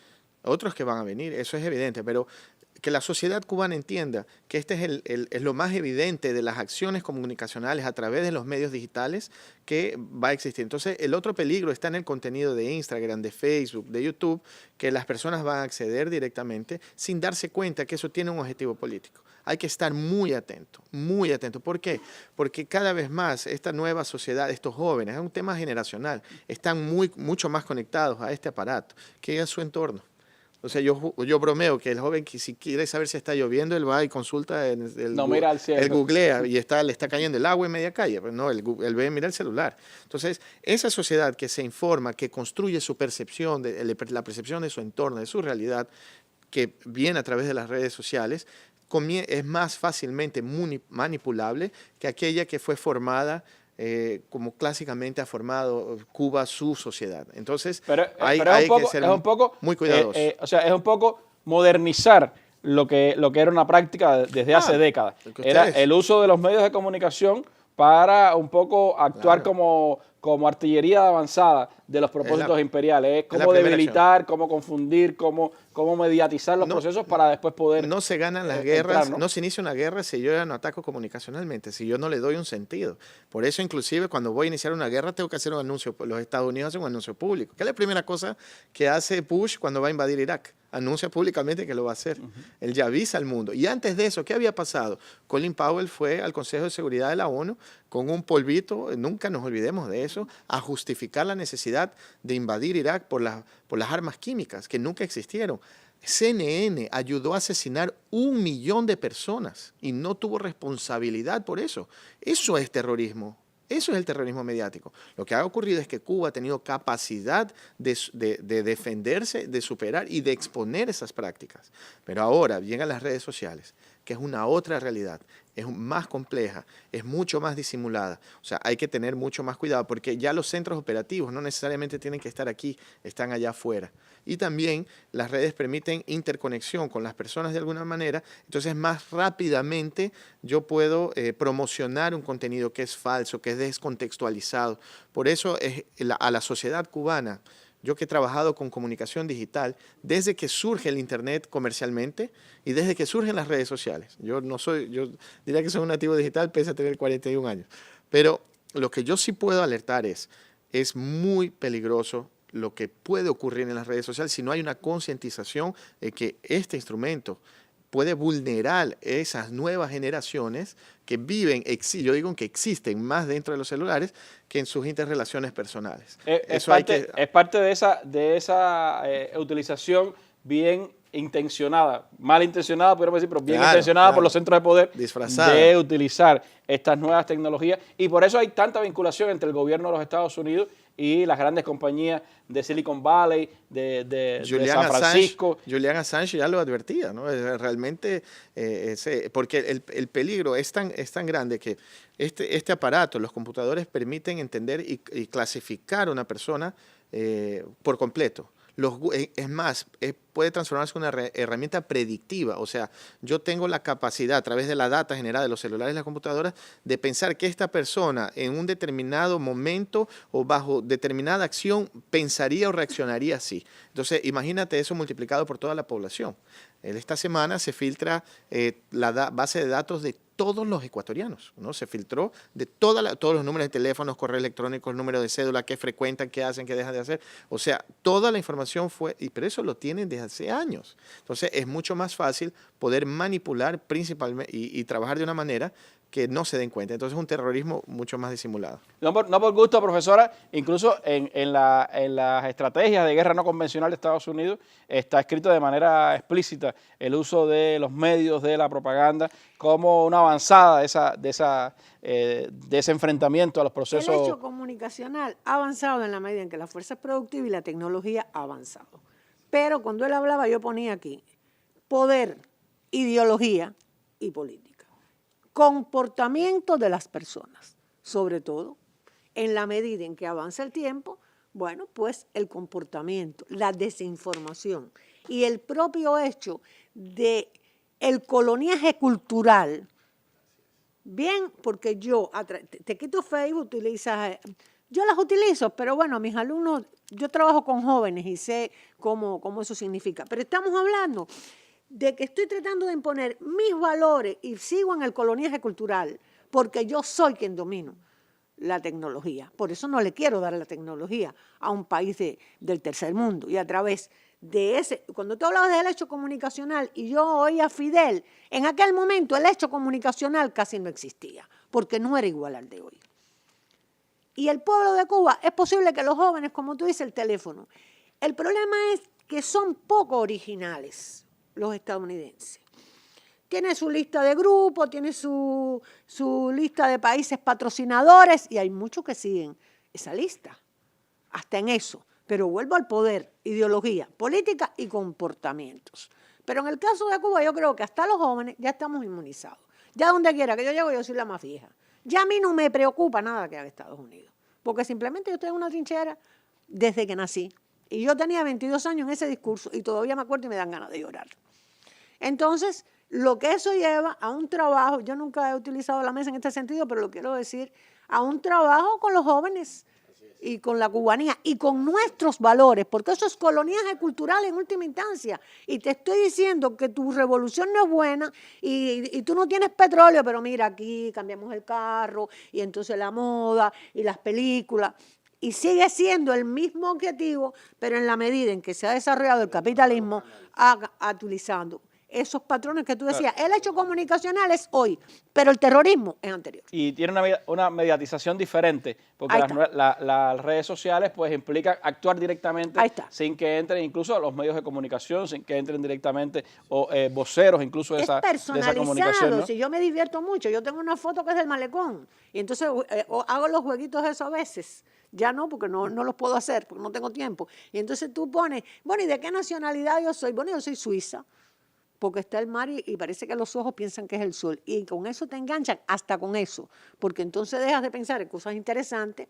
Eso es evidente, pero que la sociedad cubana entienda que este es lo más evidente de las acciones comunicacionales a través de los medios digitales que va a existir. Entonces, el otro peligro está en el contenido de Instagram, de Facebook, de YouTube, que las personas van a acceder directamente sin darse cuenta que eso tiene un objetivo político. Hay que estar muy atento, muy atento. ¿Por qué? Porque cada vez más esta nueva sociedad, estos jóvenes, es un tema generacional, están mucho más conectados a este aparato que a su entorno. O sea, yo bromeo que el joven que si quiere saber si está lloviendo, él va y consulta, mira al cielo. Él googlea y le está cayendo el agua en media calle. Pero no, él ve, mira el celular. Entonces, esa sociedad que se informa, que construye su percepción, la percepción de su entorno, de su realidad, que viene a través de las redes sociales, es más fácilmente manipulable que aquella que fue formada como clásicamente ha formado Cuba su sociedad. Entonces, hay que ser muy cuidadosos. O sea, es un poco modernizar lo que era una práctica desde hace décadas. Era el uso de los medios de comunicación para un poco actuar como artillería avanzada de los propósitos imperiales. Cómo debilitar, cómo confundir, cómo mediatizar los procesos para después poder... No se ganan las guerras, no se inicia una guerra si yo ya no ataco comunicacionalmente, si yo no le doy un sentido. Por eso, inclusive, cuando voy a iniciar una guerra, tengo que hacer un anuncio. Los Estados Unidos hacen un anuncio público. ¿Qué es la primera cosa que hace Bush cuando va a invadir Irak? Anuncia públicamente que lo va a hacer. Él ya avisa al mundo. Y antes de eso, ¿qué había pasado? Colin Powell fue al Consejo de Seguridad de la ONU con un polvito, nunca nos olvidemos de eso, a justificar la necesidad de invadir Irak por las armas químicas que nunca existieron. CNN ayudó a asesinar 1 millón de personas y no tuvo responsabilidad por eso. Eso es terrorismo. Eso es el terrorismo mediático. Lo que ha ocurrido es que Cuba ha tenido capacidad de defenderse, de superar y de exponer esas prácticas. Pero ahora llegan las redes sociales, que es una otra realidad, es más compleja, es mucho más disimulada. O sea, hay que tener mucho más cuidado porque ya los centros operativos no necesariamente tienen que estar aquí, están allá afuera. Y también las redes permiten interconexión con las personas de alguna manera, entonces más rápidamente yo puedo promocionar un contenido que es falso, que es descontextualizado. Por eso a la sociedad cubana, yo que he trabajado con comunicación digital, desde que surge el Internet comercialmente y desde que surgen las redes sociales. Yo diría que soy un nativo digital pese a tener 41 años. Pero lo que yo sí puedo alertar es muy peligroso lo que puede ocurrir en las redes sociales si no hay una concientización de que este instrumento puede vulnerar esas nuevas generaciones que viven, yo digo que existen más dentro de los celulares que en sus interrelaciones personales. Es parte de esa utilización bien intencionada, malintencionada, podríamos decir, pero bien Claro, intencionada por claro. los centros de poder Disfrazada. de utilizar estas nuevas tecnologías. Y por eso hay tanta vinculación entre el gobierno de los Estados Unidos y las grandes compañías de Silicon Valley, de San Francisco. Julian Assange ya lo advertía, ¿no? Realmente, porque el peligro es tan grande que este aparato, los computadores permiten entender y clasificar a una persona por completo. Es más, puede transformarse en una herramienta predictiva. O sea, yo tengo la capacidad, a través de la data generada de los celulares y las computadoras, de pensar que esta persona en un determinado momento o bajo determinada acción pensaría o reaccionaría así. Entonces, imagínate eso multiplicado por toda la población. Esta semana se filtra la base de datos de todos los ecuatorianos, ¿no? Se filtró de todos los números de teléfonos, correo electrónico, el número de cédula, qué frecuentan, qué hacen, qué dejan de hacer. O sea, toda la información pero eso lo tienen desde hace años. Entonces, es mucho más fácil poder manipular principalmente y trabajar de una manera que no se den cuenta. Entonces, es un terrorismo mucho más disimulado. No por gusto, profesora, incluso en las estrategias de guerra no convencional de Estados Unidos está escrito de manera explícita el uso de los medios de la propaganda como una avanzada de ese enfrentamiento a los procesos. El hecho comunicacional ha avanzado en la medida en que la fuerza productiva y la tecnología ha avanzado. Pero cuando él hablaba, yo ponía aquí poder, ideología y política. Comportamiento de las personas, sobre todo en la medida en que avanza el tiempo, bueno, pues el comportamiento, la desinformación y el propio hecho de el coloniaje cultural. Bien, porque yo te quito Facebook, utilizas, yo las utilizo, pero bueno, mis alumnos, yo trabajo con jóvenes y sé cómo eso significa, pero estamos hablando de que estoy tratando de imponer mis valores y sigo en el coloniaje cultural, porque yo soy quien domino la tecnología. Por eso no le quiero dar la tecnología a un país del tercer mundo. Y a través de cuando tú hablabas del hecho comunicacional y yo oía a Fidel, en aquel momento el hecho comunicacional casi no existía, porque no era igual al de hoy. Y el pueblo de Cuba, es posible que los jóvenes, como tú dices, el teléfono. El problema es que son poco originales los estadounidenses. Tiene su lista de grupos, tiene su lista de países patrocinadores y hay muchos que siguen esa lista, hasta en eso. Pero vuelvo al poder, ideología, política y comportamientos. Pero en el caso de Cuba yo creo que hasta los jóvenes ya estamos inmunizados. Ya donde quiera que yo llego yo soy la más vieja. Ya a mí no me preocupa nada que haga Estados Unidos, porque simplemente yo estoy en una trinchera desde que nací. Y yo tenía 22 años en ese discurso y todavía me acuerdo y me dan ganas de llorar. Entonces, lo que eso lleva a un trabajo, yo nunca he utilizado la mesa en este sentido, pero lo quiero decir, a un trabajo con los jóvenes y con la cubanía y con nuestros valores, porque eso es coloniaje cultural en última instancia. Y te estoy diciendo que tu revolución no es buena y tú no tienes petróleo, pero mira, aquí cambiamos el carro y entonces la moda y las películas. Y sigue siendo el mismo objetivo, pero en la medida en que se ha desarrollado el capitalismo, utilizando esos patrones que tú decías. El hecho comunicacional es hoy, pero el terrorismo es anterior. Y tiene una mediatización diferente, porque las redes sociales pues implican actuar directamente sin que entren incluso los medios de comunicación, sin que entren directamente voceros incluso de esa comunicación, ¿no? Si yo me divierto mucho, yo tengo una foto que es del malecón y entonces hago los jueguitos eso a veces. Ya no, porque no los puedo hacer, porque no tengo tiempo. Y entonces tú pones, bueno, ¿y de qué nacionalidad yo soy? Bueno, yo soy suiza, porque está el mar y parece que los ojos piensan que es el sol. Y con eso te enganchan, hasta con eso. Porque entonces dejas de pensar en cosas interesantes,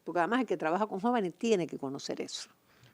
porque además el que trabaja con jóvenes tiene que conocer eso.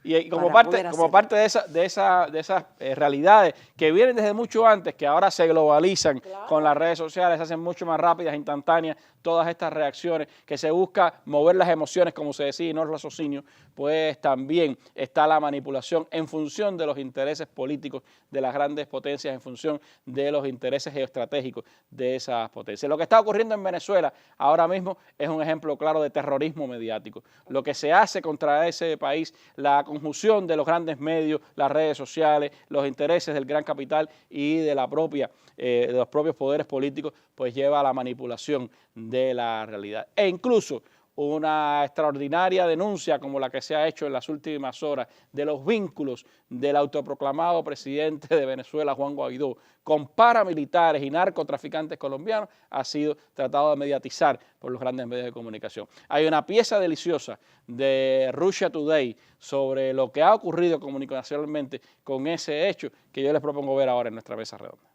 Y como parte de esas realidades que vienen desde mucho antes, que ahora se globalizan con las redes sociales, se hacen mucho más rápidas, instantáneas, todas estas reacciones, que se busca mover las emociones, como se decía, y no el raciocinio, pues también está la manipulación en función de los intereses políticos de las grandes potencias, en función de los intereses geoestratégicos de esas potencias. Lo que está ocurriendo en Venezuela ahora mismo es un ejemplo claro de terrorismo mediático. Lo que se hace contra ese país, la conjunción de los grandes medios, las redes sociales, los intereses del gran capital y de de los propios poderes políticos, pues lleva a la manipulación de la realidad. E incluso una extraordinaria denuncia como la que se ha hecho en las últimas horas de los vínculos del autoproclamado presidente de Venezuela, Juan Guaidó, con paramilitares y narcotraficantes colombianos, ha sido tratado de mediatizar por los grandes medios de comunicación. Hay una pieza deliciosa de Russia Today sobre lo que ha ocurrido comunicacionalmente con ese hecho que yo les propongo ver ahora en nuestra mesa redonda.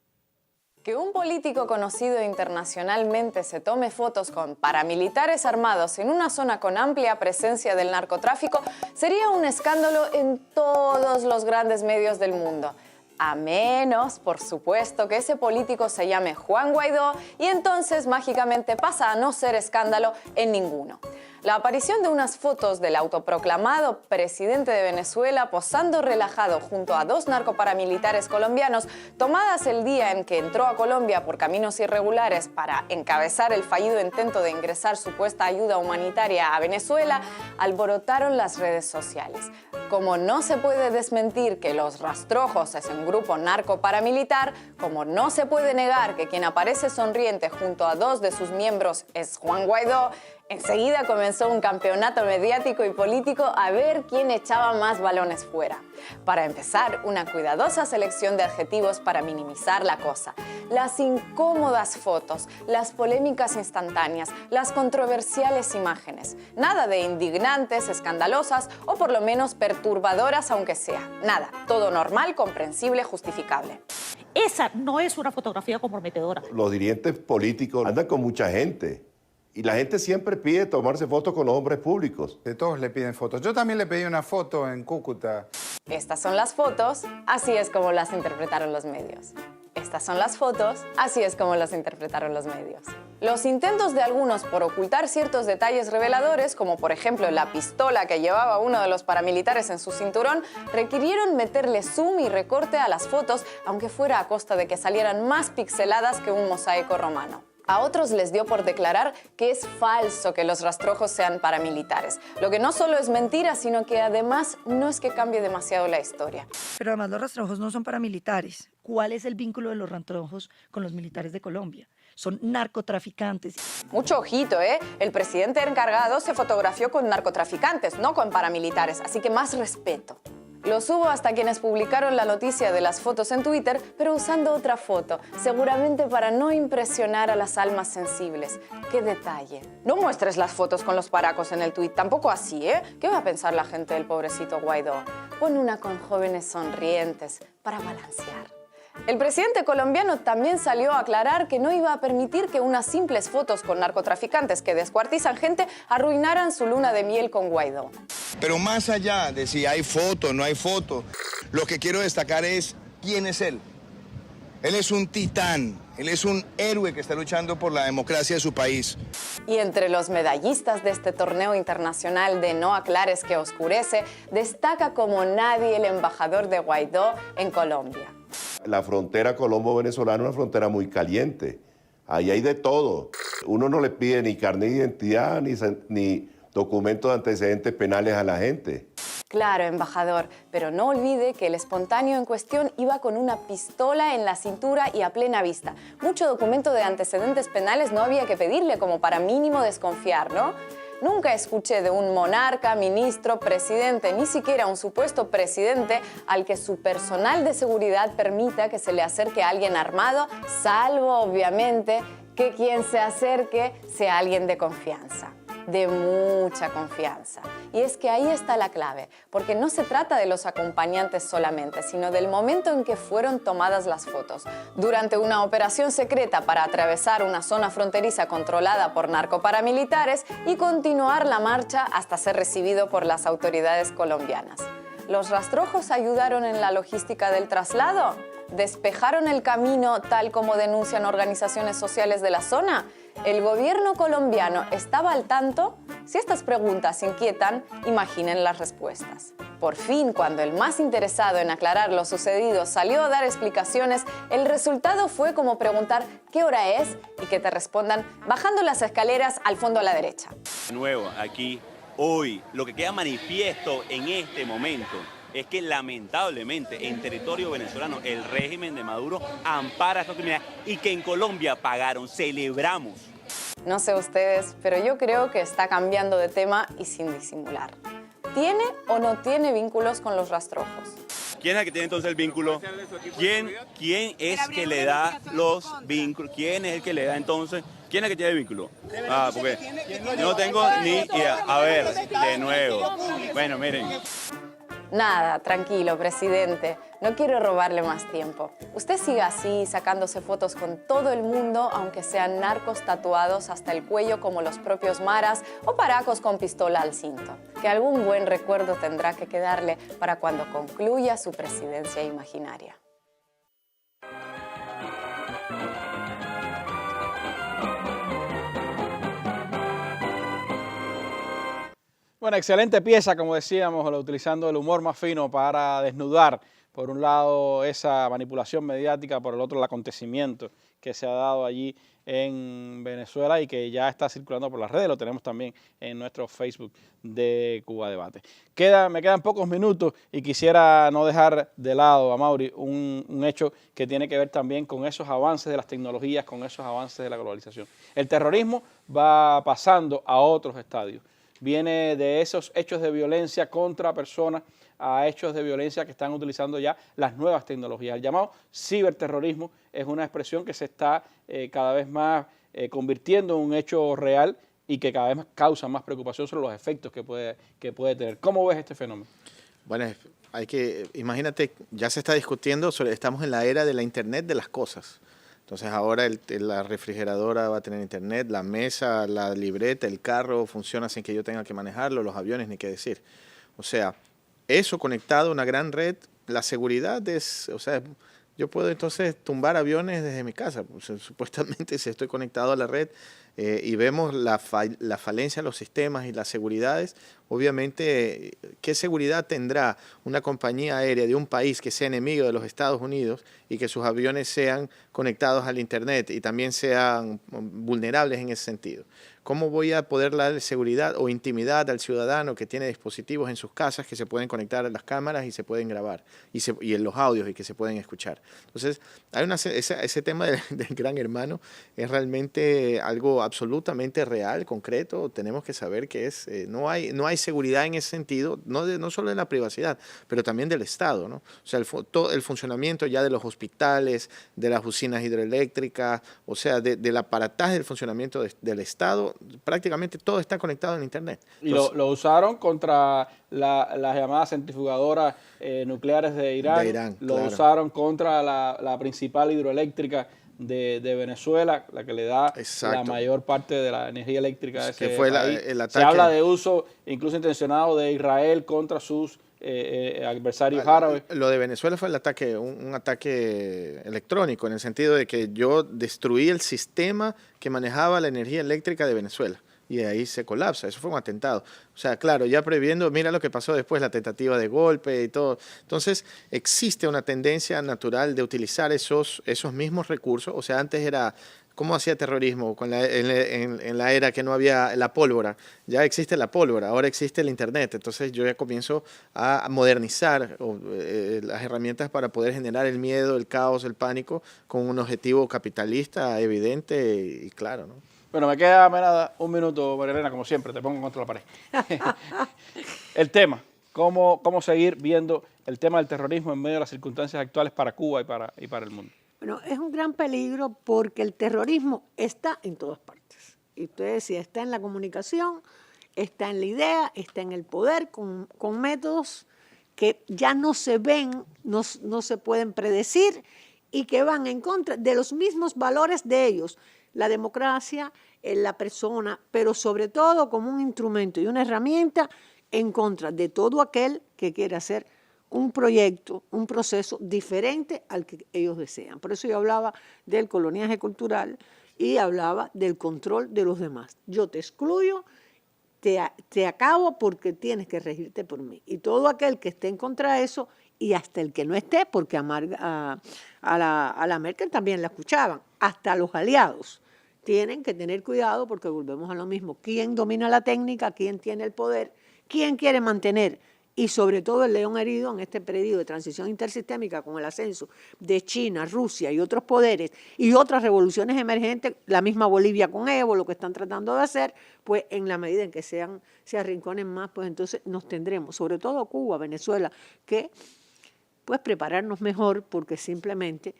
Que un político conocido internacionalmente se tome fotos con paramilitares armados en una zona con amplia presencia del narcotráfico sería un escándalo en todos los grandes medios del mundo. A menos, por supuesto, que ese político se llame Juan Guaidó y entonces mágicamente pasa a no ser escándalo en ninguno. La aparición de unas fotos del autoproclamado presidente de Venezuela posando relajado junto a dos narcoparamilitares colombianos, tomadas el día en que entró a Colombia por caminos irregulares para encabezar el fallido intento de ingresar supuesta ayuda humanitaria a Venezuela, alborotaron las redes sociales. Como no se puede desmentir que Los Rastrojos es un grupo narcoparamilitar, como no se puede negar que quien aparece sonriente junto a dos de sus miembros es Juan Guaidó, enseguida comenzó un campeonato mediático y político a ver quién echaba más balones fuera. Para empezar, una cuidadosa selección de adjetivos para minimizar la cosa. Las incómodas fotos, las polémicas instantáneas, las controversiales imágenes. Nada de indignantes, escandalosas o por lo menos perturbadoras aunque sea. Nada, todo normal, comprensible, justificable. Esa no es una fotografía comprometedora. Los dirigentes políticos andan con mucha gente. Y la gente siempre pide tomarse fotos con los hombres públicos. De todos le piden fotos. Yo también le pedí una foto en Cúcuta. Estas son las fotos, así es como las interpretaron los medios. Estas son las fotos, así es como las interpretaron los medios. Los intentos de algunos por ocultar ciertos detalles reveladores, como por ejemplo la pistola que llevaba uno de los paramilitares en su cinturón, requirieron meterle zoom y recorte a las fotos, aunque fuera a costa de que salieran más pixeladas que un mosaico romano. A otros les dio por declarar que es falso que los rastrojos sean paramilitares, lo que no solo es mentira, sino que además no es que cambie demasiado la historia. Pero además los rastrojos no son paramilitares. ¿Cuál es el vínculo de los rastrojos con los militares de Colombia? Son narcotraficantes. Mucho ojito, ¿eh? El presidente encargado se fotografió con narcotraficantes, no con paramilitares, así que más respeto. Los hubo hasta quienes publicaron la noticia de las fotos en Twitter, pero usando otra foto, seguramente para no impresionar a las almas sensibles. ¡Qué detalle! No muestres las fotos con los paracos en el tuit, tampoco así, ¿eh? ¿Qué va a pensar la gente del pobrecito Guaidó? Pon una con jóvenes sonrientes para balancear. El presidente colombiano también salió a aclarar que no iba a permitir que unas simples fotos con narcotraficantes que descuartizan gente arruinaran su luna de miel con Guaidó. Pero más allá de si hay foto o no hay foto, lo que quiero destacar es quién es él. Él es un titán, él es un héroe que está luchando por la democracia de su país. Y entre los medallistas de este torneo internacional de No aclares que oscurece, destaca como nadie el embajador de Guaidó en Colombia. La frontera colombo-venezolana es una frontera muy caliente. Ahí hay de todo. Uno no le pide ni carnet de identidad ni documentos de antecedentes penales a la gente. Claro, embajador, pero no olvide que el espontáneo en cuestión iba con una pistola en la cintura y a plena vista. Mucho documento de antecedentes penales no había que pedirle como para mínimo desconfiar, ¿no? Nunca escuché de un monarca, ministro, presidente, ni siquiera un supuesto presidente al que su personal de seguridad permita que se le acerque a alguien armado, salvo, obviamente, que quien se acerque sea alguien de confianza. De mucha confianza. Y es que ahí está la clave, porque no se trata de los acompañantes solamente, sino del momento en que fueron tomadas las fotos. Durante una operación secreta para atravesar una zona fronteriza controlada por narcoparamilitares y continuar la marcha hasta ser recibido por las autoridades colombianas. ¿Los rastrojos ayudaron en la logística del traslado? ¿Despejaron el camino tal como denuncian organizaciones sociales de la zona? ¿El gobierno colombiano estaba al tanto? Si estas preguntas inquietan, imaginen las respuestas. Por fin, cuando el más interesado en aclarar lo sucedido salió a dar explicaciones, el resultado fue como preguntar ¿qué hora es? Y que te respondan bajando las escaleras al fondo a la derecha. De nuevo, aquí, hoy, lo que queda manifiesto en este momento es que lamentablemente en territorio venezolano el régimen de Maduro ampara a estos criminales y que en Colombia pagaron, celebramos. No sé ustedes, pero yo creo que está cambiando de tema y sin disimular. ¿Tiene o no tiene vínculos con los rastrojos? ¿Quién es el que tiene entonces el vínculo? ¿Quién es que le da los vínculos? ¿Quién es el que le da entonces? ¿Quién es el que tiene el vínculo? Ah, porque yo no tengo ni idea. A ver, de nuevo. Bueno, miren. Nada, tranquilo, presidente. No quiero robarle más tiempo. Usted siga así, sacándose fotos con todo el mundo, aunque sean narcos tatuados hasta el cuello como los propios maras o paracos con pistola al cinto. Que algún buen recuerdo tendrá que quedarle para cuando concluya su presidencia imaginaria. Bueno, excelente pieza, como decíamos, utilizando el humor más fino para desnudar, por un lado, esa manipulación mediática, por el otro, el acontecimiento que se ha dado allí en Venezuela y que ya está circulando por las redes, lo tenemos también en nuestro Facebook de Cuba Debate. Me quedan pocos minutos y quisiera no dejar de lado, Amaury, un hecho que tiene que ver también con esos avances de las tecnologías, con esos avances de la globalización. El terrorismo va pasando a otros estadios. Viene de esos hechos de violencia contra personas a hechos de violencia que están utilizando ya las nuevas tecnologías. El llamado ciberterrorismo es una expresión que se está cada vez más convirtiendo en un hecho real y que cada vez más causa más preocupación sobre los efectos que puede tener. ¿Cómo ves este fenómeno? Bueno, imagínate, ya se está discutiendo estamos en la era de la Internet de las cosas. Entonces ahora la refrigeradora va a tener internet, la mesa, la libreta, el carro funciona sin que yo tenga que manejarlo, los aviones ni qué decir. O sea, eso conectado a una gran red, la seguridad es, o sea, yo puedo entonces tumbar aviones desde mi casa, pues, supuestamente si estoy conectado a la red y vemos la falencia de los sistemas y las seguridades, obviamente, ¿qué seguridad tendrá una compañía aérea de un país que sea enemigo de los Estados Unidos y que sus aviones sean conectados al Internet y también sean vulnerables en ese sentido? ¿Cómo voy a poder dar seguridad o intimidad al ciudadano que tiene dispositivos en sus casas que se pueden conectar a las cámaras y se pueden grabar y en los audios y que se pueden escuchar? Entonces, hay ese tema del gran hermano es realmente algo absolutamente real, concreto. Tenemos que saber que no hay seguridad en ese sentido, no solo de la privacidad, pero también del Estado, ¿no? O sea, todo el funcionamiento ya de los hospitales, de las usinas hidroeléctricas, o sea, del aparataje del funcionamiento del Estado, prácticamente todo está conectado en Internet. Entonces, y lo usaron contra las llamadas centrifugadoras nucleares de Irán, lo claro. usaron contra la principal hidroeléctrica de Venezuela, la que le da la mayor parte de la energía eléctrica de ese país. El ataque. Se habla de uso incluso intencionado de Israel contra sus adversarios árabes. Lo de Venezuela fue un ataque electrónico, en el sentido de que yo destruí el sistema que manejaba la energía eléctrica de Venezuela. Y de ahí se colapsa. Eso fue un atentado. O sea, claro, ya previendo, mira lo que pasó después, la tentativa de golpe y todo. Entonces, existe una tendencia natural de utilizar esos mismos recursos. O sea, antes era, ¿cómo hacía terrorismo? En la era que no había la pólvora. Ya existe la pólvora, ahora existe el Internet. Entonces, yo ya comienzo a modernizar las herramientas para poder generar el miedo, el caos, el pánico, con un objetivo capitalista evidente y claro, ¿no? Bueno, me queda un minuto, María Elena, como siempre, te pongo contra la pared. El tema, cómo seguir viendo el tema del terrorismo en medio de las circunstancias actuales para Cuba y para el mundo. Bueno, es un gran peligro porque el terrorismo está en todas partes. Y usted decía, está en la comunicación, está en la idea, está en el poder, con métodos que ya no se ven, no se pueden predecir y que van en contra de los mismos valores de ellos. La democracia, la persona, pero sobre todo como un instrumento y una herramienta en contra de todo aquel que quiera hacer un proyecto, un proceso diferente al que ellos desean. Por eso yo hablaba del coloniaje cultural y hablaba del control de los demás. Yo te excluyo, te acabo porque tienes que regirte por mí. Y todo aquel que esté en contra de eso, y hasta el que no esté, porque a la Merkel también la escuchaban, hasta los aliados, tienen que tener cuidado porque volvemos a lo mismo. ¿Quién domina la técnica? ¿Quién tiene el poder? ¿Quién quiere mantener y sobre todo el león herido en este periodo de transición intersistémica con el ascenso de China, Rusia y otros poderes y otras revoluciones emergentes, la misma Bolivia con Evo, lo que están tratando de hacer, pues en la medida en que se arrinconen más, pues entonces nos tendremos, sobre todo Cuba, Venezuela, que pues prepararnos mejor porque simplemente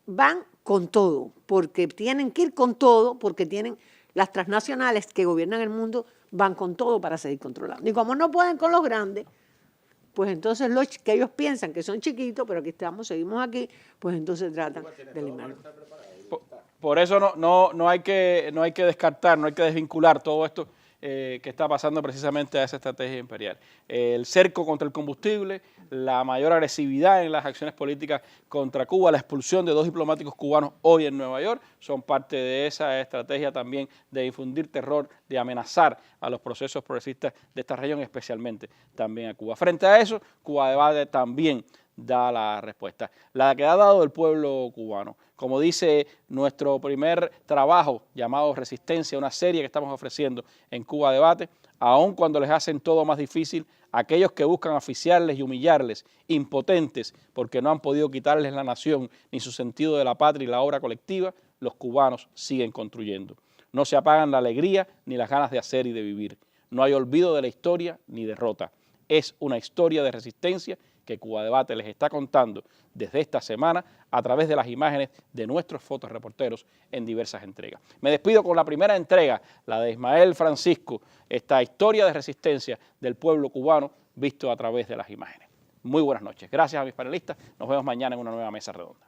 van con todo, porque tienen que ir con todo, porque tienen las transnacionales que gobiernan el mundo, van con todo para seguir controlando. Y como no pueden con los grandes, pues entonces los que ellos piensan que son chiquitos, pero aquí estamos, seguimos aquí, pues entonces tratan de eliminarlo. Por eso no hay que descartar, no hay que desvincular todo esto que está pasando precisamente a esa estrategia imperial. El cerco contra el combustible, la mayor agresividad en las acciones políticas contra Cuba, la expulsión de 2 diplomáticos cubanos hoy en Nueva York, son parte de esa estrategia también de infundir terror, de amenazar a los procesos progresistas de esta región, especialmente también a Cuba. Frente a eso, Cuba Debate también da la respuesta, la que ha dado el pueblo cubano. Como dice nuestro primer trabajo llamado Resistencia, una serie que estamos ofreciendo en Cuba Debate, aun cuando les hacen todo más difícil, aquellos que buscan asfixiarles y humillarles, impotentes porque no han podido quitarles la nación ni su sentido de la patria y la obra colectiva, los cubanos siguen construyendo. No se apagan la alegría ni las ganas de hacer y de vivir. No hay olvido de la historia ni derrota. Es una historia de resistencia que Cuba Debate les está contando desde esta semana a través de las imágenes de nuestros fotoreporteros en diversas entregas. Me despido con la primera entrega, la de Ismael Francisco, esta historia de resistencia del pueblo cubano visto a través de las imágenes. Muy buenas noches. Gracias a mis panelistas. Nos vemos mañana en una nueva mesa redonda.